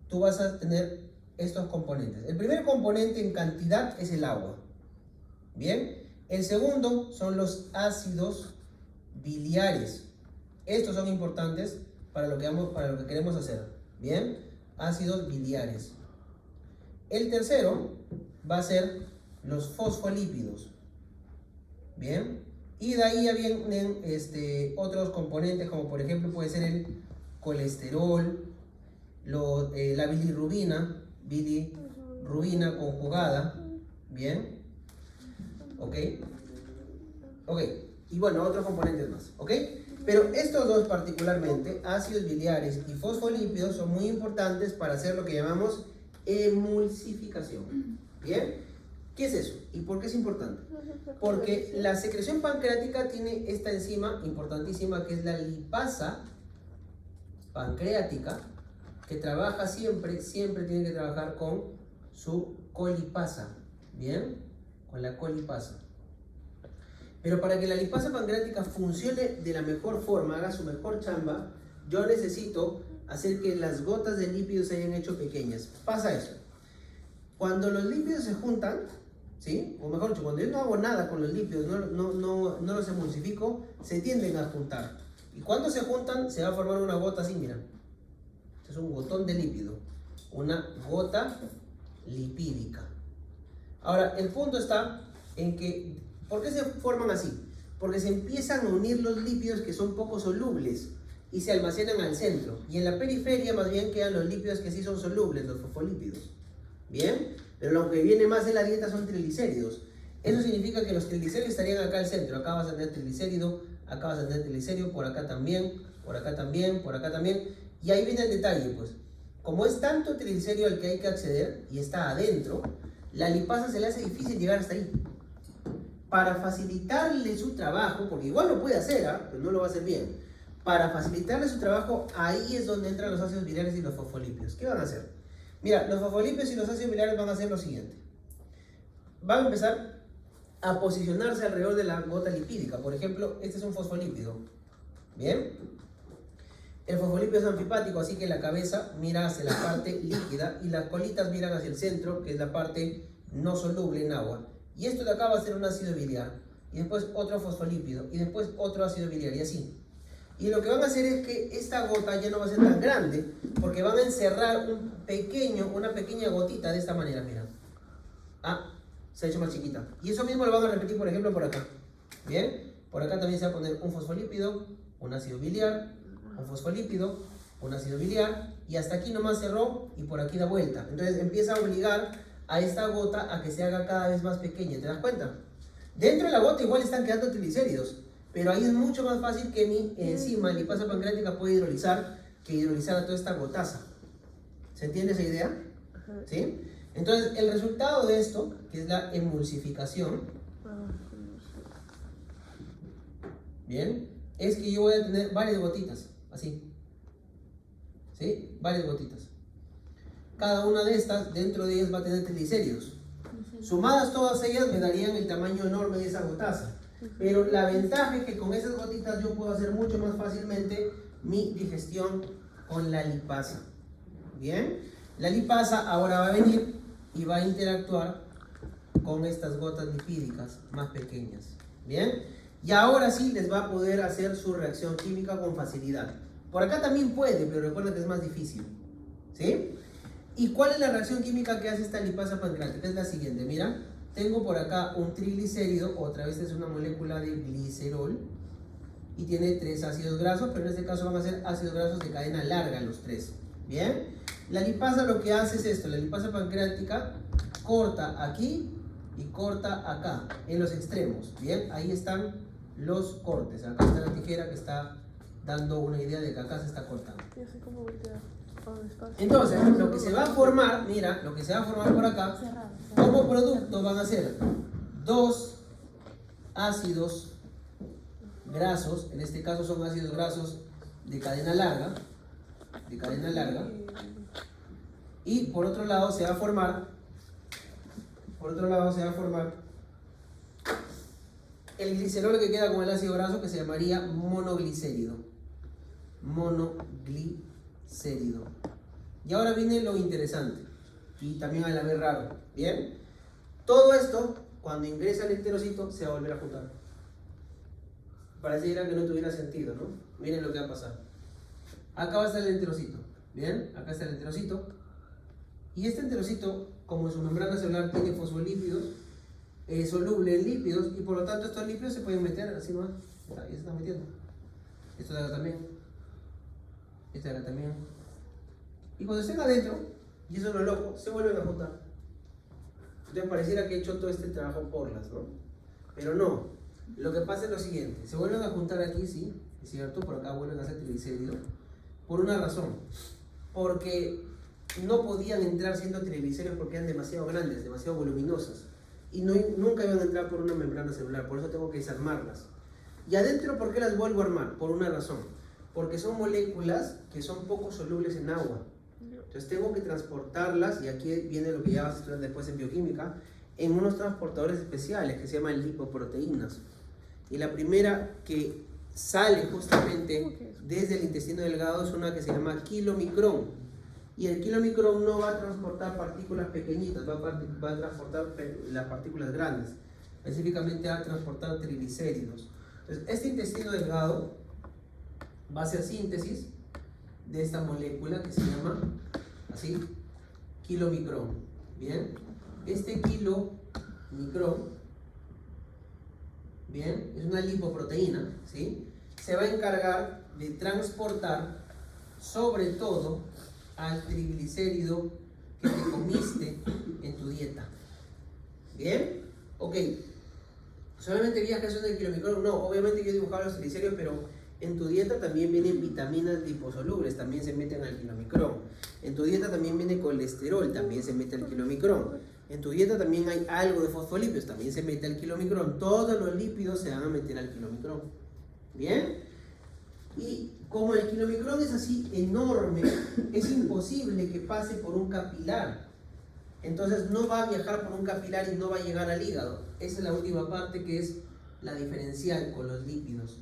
tú vas a tener estos componentes. El primer componente en cantidad es el agua. Bien, el segundo son los ácidos biliares. Estos son importantes para lo que queremos hacer. Bien, ácidos biliares. El tercero va a ser los fosfolípidos. Bien, y de ahí ya vienen otros componentes, como por ejemplo puede ser el colesterol, la bilirrubina conjugada. Bien, ok, y bueno, otros componentes más, ok. Pero estos dos particularmente, ácidos biliares y fosfolípidos, son muy importantes para hacer lo que llamamos emulsificación. Bien, ¿qué es eso? ¿Y por qué es importante? Porque la secreción pancreática tiene esta enzima importantísima que es la lipasa pancreática, que trabaja siempre tiene que trabajar con su colipasa. Bien, con la colipasa. Pero para que la lipasa pancreática funcione de la mejor forma, haga su mejor chamba, yo necesito hacer que las gotas de lípidos se hayan hecho pequeñas. Pasa eso. Cuando los lípidos se juntan, ¿sí? O mejor dicho, cuando yo no hago nada con los lípidos, no los emulsifico, se tienden a juntar. Y cuando se juntan, se va a formar una gota así, mira. Este es un gotón de lípido. Una gota lipídica. Ahora, el punto está en que, ¿por qué se forman así? Porque se empiezan a unir los lípidos que son poco solubles y se almacenan al centro. Y en la periferia más bien quedan los lípidos que sí son solubles, los fosfolípidos. Bien, pero lo que viene más en la dieta son triglicéridos. Eso significa que los triglicéridos estarían acá al centro. Acá vas a tener triglicérido, acá vas a tener triglicérido, por acá también, por acá también, por acá también. Y ahí viene el detalle, pues. Como es tanto triglicérido al que hay que acceder y está adentro, la lipasa se le hace difícil llegar hasta ahí. Para facilitarle su trabajo, porque igual lo puede hacer, pero no lo va a hacer bien. Para facilitarle su trabajo, ahí es donde entran los ácidos biliares y los fosfolípidos. ¿Qué van a hacer? Mira, los fosfolípidos y los ácidos biliares van a hacer lo siguiente. Van a empezar a posicionarse alrededor de la gota lipídica. Por ejemplo, este es un fosfolípido. Bien. El fosfolípido es anfipático, así que la cabeza mira hacia la parte líquida y las colitas miran hacia el centro, que es la parte no soluble en agua. Y esto de acá va a ser un ácido biliar, y después otro fosfolípido, y después otro ácido biliar, y así. Y lo que van a hacer es que esta gota ya no va a ser tan grande, porque van a encerrar una pequeña gotita de esta manera, mira. Ah, se ha hecho más chiquita. Y eso mismo lo van a repetir, por ejemplo, por acá. Bien, por acá también se va a poner un fosfolípido, un ácido biliar, un fosfolípido, un ácido biliar, y hasta aquí nomás cerró y por aquí da vuelta. Entonces empieza a obligar a esta gota a que se haga cada vez más pequeña, ¿te das cuenta? Dentro de la gota igual están quedando triglicéridos, pero ahí es mucho más fácil que mi enzima lipasa pancreática pueda hidrolizar que hidrolizar a toda esta gotaza. ¿Se entiende esa idea? ¿Sí? Entonces el resultado de esto, que es la emulsificación, bien, es que yo voy a tener varias gotitas, así. ¿Sí? Varias gotitas. Cada una de estas, dentro de ellas va a tener triglicéridos. Sumadas todas ellas me darían el tamaño enorme de esa gotaza. Pero la ventaja es que con esas gotitas yo puedo hacer mucho más fácilmente mi digestión con la lipasa. Bien, la lipasa ahora va a venir y va a interactuar con estas gotas lipídicas más pequeñas. Bien, y ahora sí les va a poder hacer su reacción química con facilidad. Por acá también puede, pero recuerda que es más difícil. ¿Sí? ¿Y cuál es la reacción química que hace esta lipasa pancreática? Es la siguiente, mira. Tengo por acá un triglicérido, otra vez es una molécula de glicerol, y tiene 3 ácidos grasos, pero en este caso van a ser ácidos grasos de cadena larga los 3. Bien, la lipasa lo que hace es esto, la lipasa pancreática corta aquí y corta acá, en los extremos. Bien, ahí están los cortes, acá está la tijera que está dando una idea de que acá se está cortando. Entonces, lo que se va a formar, mira, lo que se va a formar por acá, como producto van a ser 2 ácidos grasos, en este caso son ácidos grasos de cadena larga, y por otro lado se va a formar, el glicerol que queda con el ácido graso, que se llamaría monoglicérido. Y ahora viene lo interesante y también a la vez raro. Bien, todo esto cuando ingresa al enterocito se va a volver a juntar. Pareciera que no tuviera sentido, ¿no? Miren lo que va a pasar. Acá va a estar el enterocito. Bien, acá está el enterocito. Y este enterocito, como su membrana celular tiene fosfolípidos, es soluble en lípidos, y por lo tanto estos lípidos se pueden meter así más. Ahí se están metiendo. Esto de acá también. Este de acá también. Y cuando estén adentro, y eso es lo loco, se vuelven a juntar. Entonces pareciera que he hecho todo este trabajo por las, ¿no? Pero no. Lo que pasa es lo siguiente. Se vuelven a juntar aquí, sí, es cierto, por acá vuelven a ser triglicéridos. Por una razón. Porque no podían entrar siendo triglicéridos porque eran demasiado grandes, demasiado voluminosas. Y nunca iban a entrar por una membrana celular, por eso tengo que desarmarlas. Y adentro, ¿por qué las vuelvo a armar? Por una razón. Porque son moléculas que son poco solubles en agua. Entonces tengo que transportarlas, y aquí viene lo que ya vas a estudiar después en bioquímica, en unos transportadores especiales que se llaman lipoproteínas. Y la primera que sale justamente desde el intestino delgado es una que se llama kilomicrón. Y el kilomicrón no va a transportar partículas pequeñitas, va a transportar las partículas grandes. Específicamente va a transportar triglicéridos. Entonces este intestino delgado va a hacer síntesis de esta molécula que se llama así, kilomicrón. Bien, este kilomicrón, bien, es una lipoproteína, ¿sí? Se va a encargar de transportar sobre todo al triglicérido que te comiste en tu dieta. ¿Bien? Ok. ¿Solamente viaja eso del kilomicrón? No, obviamente yo he dibujado los triglicéridos, pero en tu dieta también vienen vitaminas liposolubles, también se meten al kilomicrón. En tu dieta también viene colesterol, también se mete al kilomicrón. En tu dieta también hay algo de fosfolípidos, también se mete al kilomicrón. Todos los lípidos se van a meter al kilomicrón. ¿Bien? Y como el kilomicrón es así enorme, es imposible que pase por un capilar. Entonces no va a viajar por un capilar y no va a llegar al hígado. Esa es la última parte, que es la diferencial con los lípidos.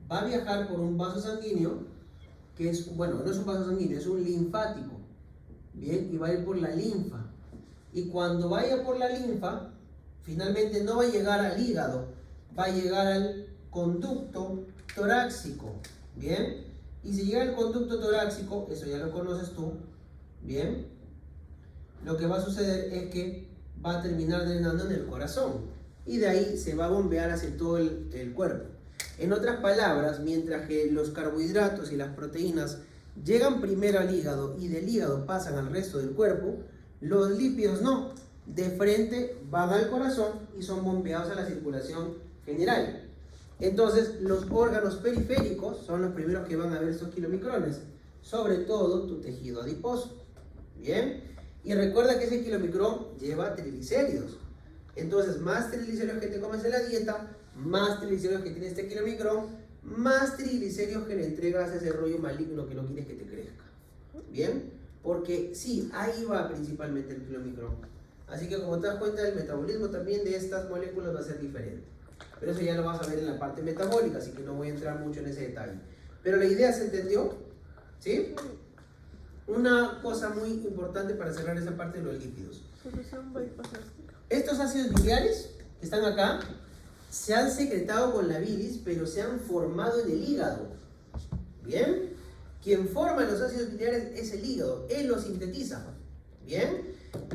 Va a viajar por un vaso sanguíneo, que es, bueno, no es un vaso sanguíneo, es un linfático. Bien, y va a ir por la linfa. Y cuando vaya por la linfa, finalmente no va a llegar al hígado, va a llegar al conducto torácico, ¿bien? Y si llega al conducto torácico, eso ya lo conoces tú, ¿bien? Lo que va a suceder es que va a terminar drenando en el corazón y de ahí se va a bombear hacia todo el cuerpo. En otras palabras, mientras que los carbohidratos y las proteínas llegan primero al hígado y del hígado pasan al resto del cuerpo, los lípidos no, de frente van al corazón y son bombeados a la circulación general. Entonces, los órganos periféricos son los primeros que van a ver estos kilomicrones, sobre todo tu tejido adiposo. ¿Bien? Y recuerda que ese kilomicrón lleva triglicéridos. Entonces, más triglicéridos que te comes en la dieta, más triglicéridos que tiene este kilomicrón, más triglicéridos que le entregas a ese rollo maligno que no quieres que te crezca. ¿Bien? Porque sí, ahí va principalmente el kilomicrón. Así que como te das cuenta, el metabolismo también de estas moléculas va a ser diferente. Pero eso ya lo vas a ver en la parte metabólica, así que no voy a entrar mucho en ese detalle. Pero la idea se entendió, ¿sí? Una cosa muy importante para cerrar esa parte de los lípidos. Estos ácidos biliares que están acá se han secretado con la bilis, pero se han formado en el hígado. ¿Bien? Quien forma los ácidos biliares es el hígado, él los sintetiza. ¿Bien?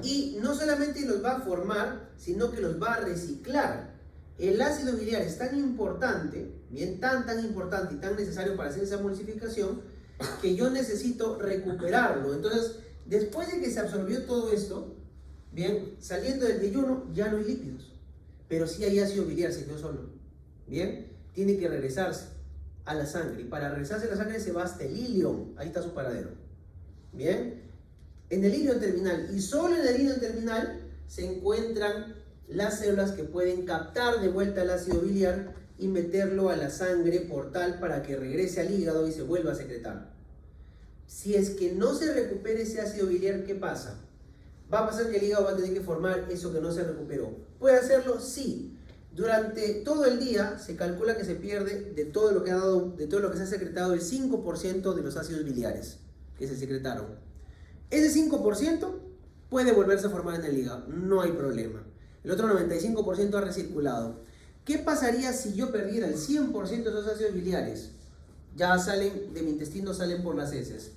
Y no solamente los va a formar, sino que los va a reciclar. El ácido biliar es tan importante, bien, tan importante y tan necesario para hacer esa emulsificación, que yo necesito recuperarlo. Entonces, después de que se absorbió todo esto, bien, saliendo del ayuno, ya no hay lípidos, pero sí hay ácido biliar, se quedó solo. Bien, tiene que regresarse a la sangre, y para regresarse a la sangre se va hasta el ilion, ahí está su paradero. Bien, en el ilion terminal, y solo en el ilion terminal se encuentran las células que pueden captar de vuelta el ácido biliar y meterlo a la sangre portal para que regrese al hígado y se vuelva a secretar. Si es que no se recupera ese ácido biliar, ¿qué pasa? Va a pasar que el hígado va a tener que formar eso que no se recuperó. ¿Puede hacerlo? Sí. Durante todo el día se calcula que se pierde de todo lo que ha dado, de todo lo que se ha secretado, el 5% de los ácidos biliares que se secretaron. Ese 5% puede volverse a formar en el hígado, no hay problema. El otro 95% ha recirculado. ¿Qué pasaría si yo perdiera el 100% de esos ácidos biliares? Ya salen de mi intestino, salen por las heces.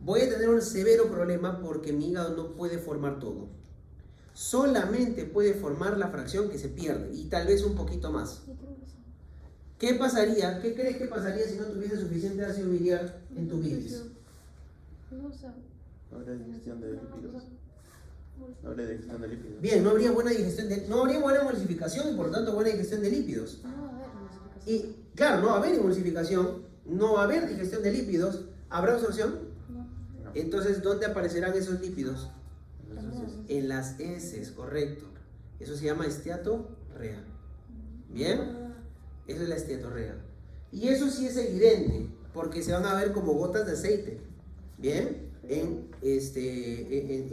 Voy a tener un severo problema porque mi hígado no puede formar todo. Solamente puede formar la fracción que se pierde y tal vez un poquito más. ¿Qué pasaría? ¿Qué crees que pasaría si no tuviese suficiente ácido biliar en tu bilis? No habría digestión de lípidos. No habría digestión de lípidos. Bien, no habría buena digestión, no habría buena emulsificación y por lo tanto buena digestión de lípidos. Y claro, no va a haber emulsificación, no va a haber digestión de lípidos. ¿Habrá absorción? No. Entonces, ¿dónde aparecerán esos lípidos? En las heces, correcto. Eso se llama esteatorrea. ¿Bien? Eso es la esteatorrea. Y eso sí es evidente, porque se van a ver como gotas de aceite. ¿Bien? En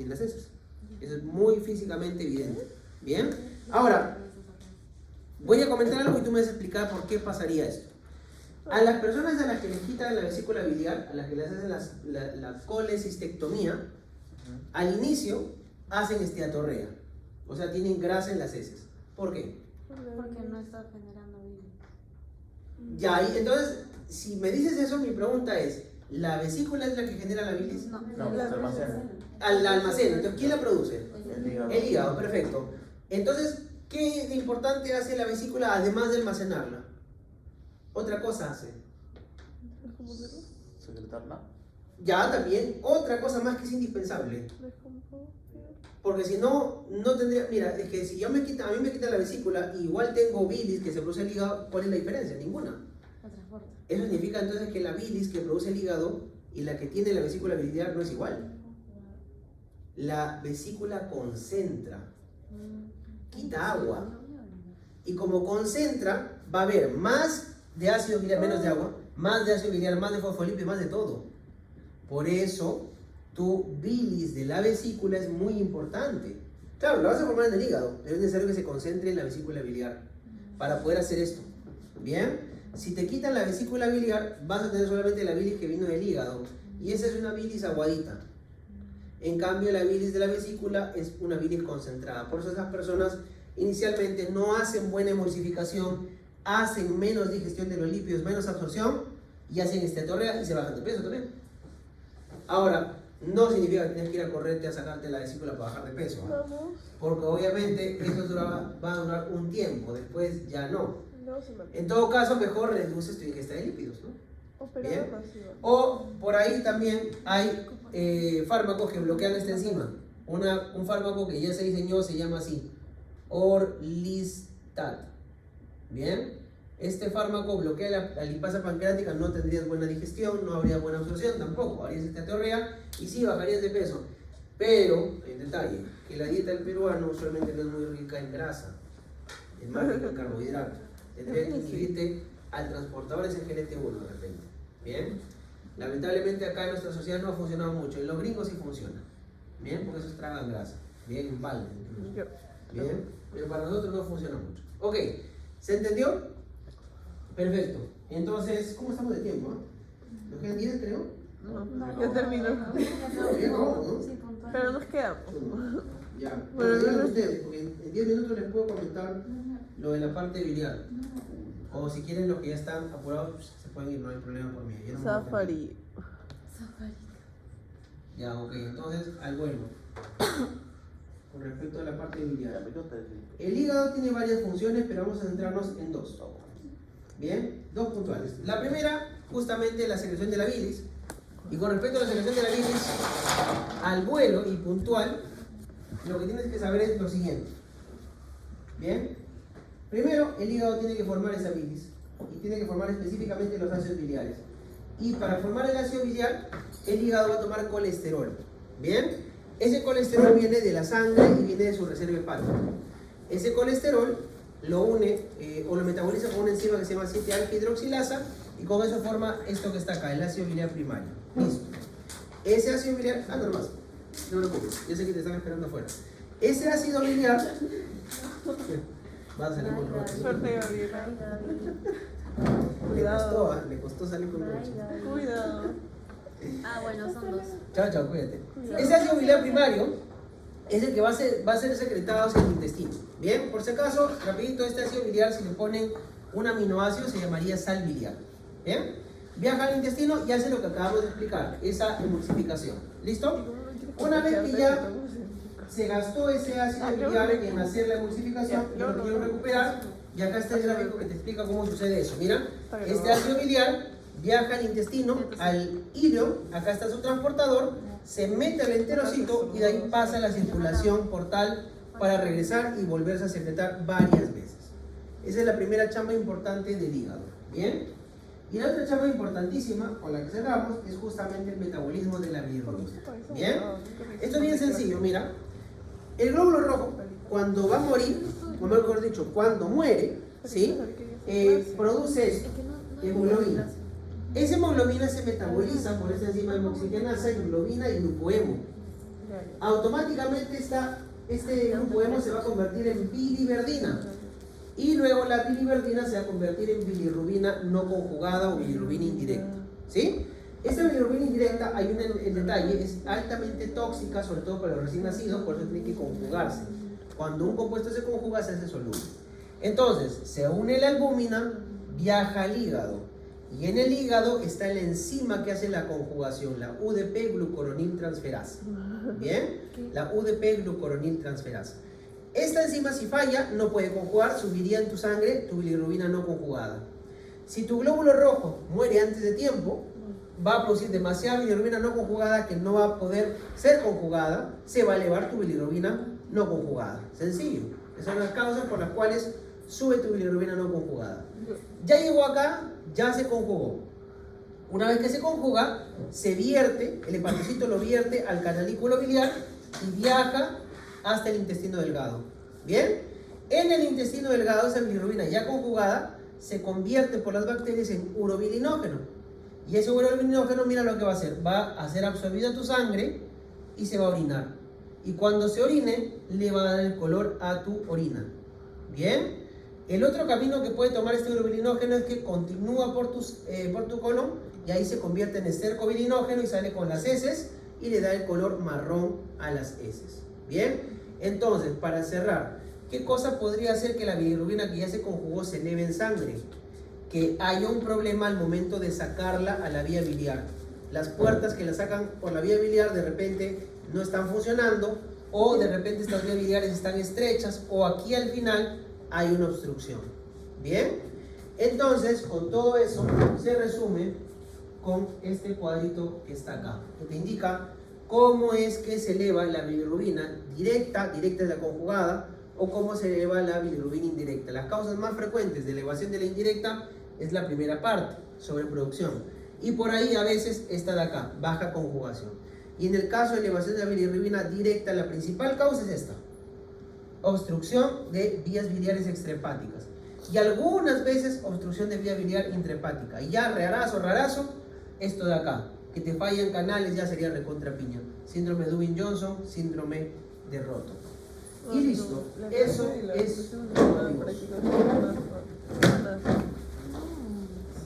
las heces. Eso es muy físicamente evidente. ¿Bien? Ahora, voy a comentar algo y tú me vas a explicar por qué pasaría esto. A las personas a las que les quitan la vesícula biliar, a las que les hacen la colecistectomía, al inicio hacen esteatorrea. O sea, tienen grasa en las heces. ¿Por qué? Porque no está generando bilis. Ya, y entonces, si me dices eso, mi pregunta es, ¿la vesícula es la que genera la bilis? No, se almacena. Al almacén. Entonces, ¿quién la produce? El hígado. El hígado, perfecto. Entonces, ¿qué de importante hace la vesícula además de almacenarla? Otra cosa hace. Secretarla. Ya, también, otra cosa más que es indispensable. Porque si no, no tendría... Mira, es que si a mí me quitan la vesícula y igual tengo bilis que se produce el hígado, ¿cuál es la diferencia? Ninguna. la transporta. Eso significa entonces que la bilis que produce el hígado y la que tiene la vesícula biliar no es igual. La vesícula concentra, quita agua. Y como concentra, va a haber más de ácido biliar, menos de agua, más de ácido biliar, más de fosfolípido, más de todo. Por eso, tu bilis de la vesícula es muy importante. Claro, la vas a formar en el hígado, pero es necesario que se concentre en la vesícula biliar para poder hacer esto. Bien, si te quitan la vesícula biliar, vas a tener solamente la bilis que vino del hígado. Y esa es una bilis aguadita. En cambio, la bilis de la vesícula es una bilis concentrada. Por eso esas personas inicialmente no hacen buena emulsificación, hacen menos digestión de los lípidos, menos absorción y hacen esteatorrea y se bajan de peso también. Ahora, no significa que tienes que ir a correrte a sacarte la vesícula para bajar de peso, ¿eh? Vamos. Porque obviamente eso va a durar un tiempo, después ya no. No se me En todo caso, mejor reduces tu ingesta de lípidos, ¿no? operada Bien. masiva. O por ahí también hay fármacos que bloquean esta enzima. Un fármaco que ya se diseñó se llama así, Orlistat. Bien, este fármaco bloquea la lipasa pancreática, no tendrías buena digestión, no habría buena absorción tampoco, harías esteatorrea y sí bajarías de peso. Pero, en detalle, que la dieta del peruano usualmente no es muy rica en grasa, es más rica en carbohidratos. Tendría que inhibirte al transportador SGLT1 de repente. Bien, lamentablemente acá en nuestra sociedad no ha funcionado mucho, en los gringos sí funciona. Bien, porque esos tragan grasa, bien en balde incluso. Yo. Bien, pero para nosotros no funciona mucho. Ok, ¿se entendió? Perfecto. Entonces, ¿cómo estamos de tiempo? ¿Nos quedan 10, creo? No, ya terminó. Bien, vamos, ¿no? Sí, puntual. Pero nos quedamos. Ya, Bueno, digan no- ustedes, porque en 10 minutos les puedo comentar lo de la parte biliar. O si quieren los que ya están apurados, pues, se pueden ir, no hay problema por mí. Yo no me voy a ofender. Safari. Ya, ok, entonces al vuelo. Con respecto a la parte biliar. El hígado tiene varias funciones, pero vamos a centrarnos en dos. Bien, dos puntuales. La primera, justamente la secreción de la bilis. Y con respecto a la secreción de la bilis, al vuelo y puntual, lo que tienes que saber es lo siguiente. Bien, primero el hígado tiene que formar esa bilis y tiene que formar específicamente los ácidos biliares. Y para formar el ácido biliar, el hígado va a tomar colesterol. Bien, ese colesterol viene de la sangre y viene de su reserva hepática. Ese colesterol lo une o lo metaboliza con una enzima que se llama 7-alfa-hidroxilasa y con eso forma esto que está acá, el ácido biliar primario. Listo. Ese ácido biliar, nomás, no me preocupes, yo sé que te están esperando afuera. Ese ácido biliar, vas a salir con roche. Suerte, Gabriela. Le costó salir con roche. Cuidado. Ah, bueno, son dos. Chao, chao, cuídate. Ese ácido biliar primario es el que va a ser secretado hacia el intestino. Bien, por si acaso, rapidito, este ácido biliar, si le ponen un aminoácido, se llamaría sal biliar. Bien, viaja al intestino y hace lo que acabamos de explicar, esa emulsificación. ¿Listo? Una vez que ya se gastó ese ácido biliar en hacer la emulsificación, yo lo quiero recuperar, y acá está el gráfico que te explica cómo sucede eso. Mira, este ácido biliar viaja al intestino, al hilo, acá está su transportador, se mete al enterocito y de ahí pasa la circulación portal para regresar y volverse a secretar varias veces. Esa es la primera chamba importante del hígado. ¿Bien? Y la otra chamba importantísima con la que cerramos es justamente el metabolismo de la bilirrubina. ¿Bien? Esto es bien sencillo, mira. El glóbulo rojo, cuando va a morir, o mejor dicho, cuando muere, ¿sí? Produce esto, hemoglobina. Esa hemoglobina se metaboliza por esta enzima hemoxigenasa, hemoglobina y glucohemo. Automáticamente este glucohemo se va a convertir en biliverdina. Y luego la biliverdina se va a convertir en bilirrubina no conjugada o bilirrubina indirecta. ¿Sí? Esta bilirrubina indirecta, hay un detalle, es altamente tóxica, sobre todo para los recién nacidos, por eso tiene que conjugarse. Cuando un compuesto se conjuga, se hace soluble. Entonces, se une la albúmina, viaja al hígado. Y en el hígado está la enzima que hace la conjugación, la UDP-glucoroniltransferasa. ¿Bien? La UDP-glucoroniltransferasa. Esta enzima, si falla, no puede conjugar, subiría en tu sangre tu bilirrubina no conjugada. Si tu glóbulo rojo muere antes de tiempo, va a producir demasiada bilirrubina no conjugada que no va a poder ser conjugada, se va a elevar tu bilirrubina no conjugada. Sencillo. Esas son las causas por las cuales sube tu bilirrubina no conjugada. Ya llegó acá, ya se conjugó. Una vez que se conjuga, se vierte, el hepatocito lo vierte al canalículo biliar y viaja hasta el intestino delgado. ¿Bien? En el intestino delgado, esa bilirrubina ya conjugada se convierte por las bacterias en urobilinógeno. Y ese urobilinógeno, mira lo que va a hacer. Va a ser absorbido a tu sangre y se va a orinar. Y cuando se orine, le va a dar el color a tu orina. ¿Bien? El otro camino que puede tomar este urobilinógeno es que continúa por tu colon y ahí se convierte en estercobilinógeno y sale con las heces y le da el color marrón a las heces. Bien, entonces para cerrar, ¿qué cosa podría hacer que la bilirrubina que ya se conjugó se eleve en sangre? Que haya un problema al momento de sacarla a la vía biliar. Las puertas que la sacan por la vía biliar de repente no están funcionando, o de repente estas vías biliares están estrechas, o aquí al final hay una obstrucción. Bien, entonces con todo eso se resume con este cuadrito que está acá, que te indica cómo es que se eleva la bilirrubina directa es la conjugada, o cómo se eleva la bilirrubina indirecta. Las causas más frecuentes de elevación de la indirecta es la primera parte, sobreproducción, y por ahí a veces esta de acá, baja conjugación. Y en el caso de elevación de la bilirrubina directa, la principal causa es esta: obstrucción de vías biliares extrahepáticas, y algunas veces obstrucción de vía biliar intrahepática. Y ya rarazo, esto de acá, que te fallan canales, ya sería recontrapiña. Síndrome de Dubin-Johnson, síndrome de Roto. Y listo, eso es.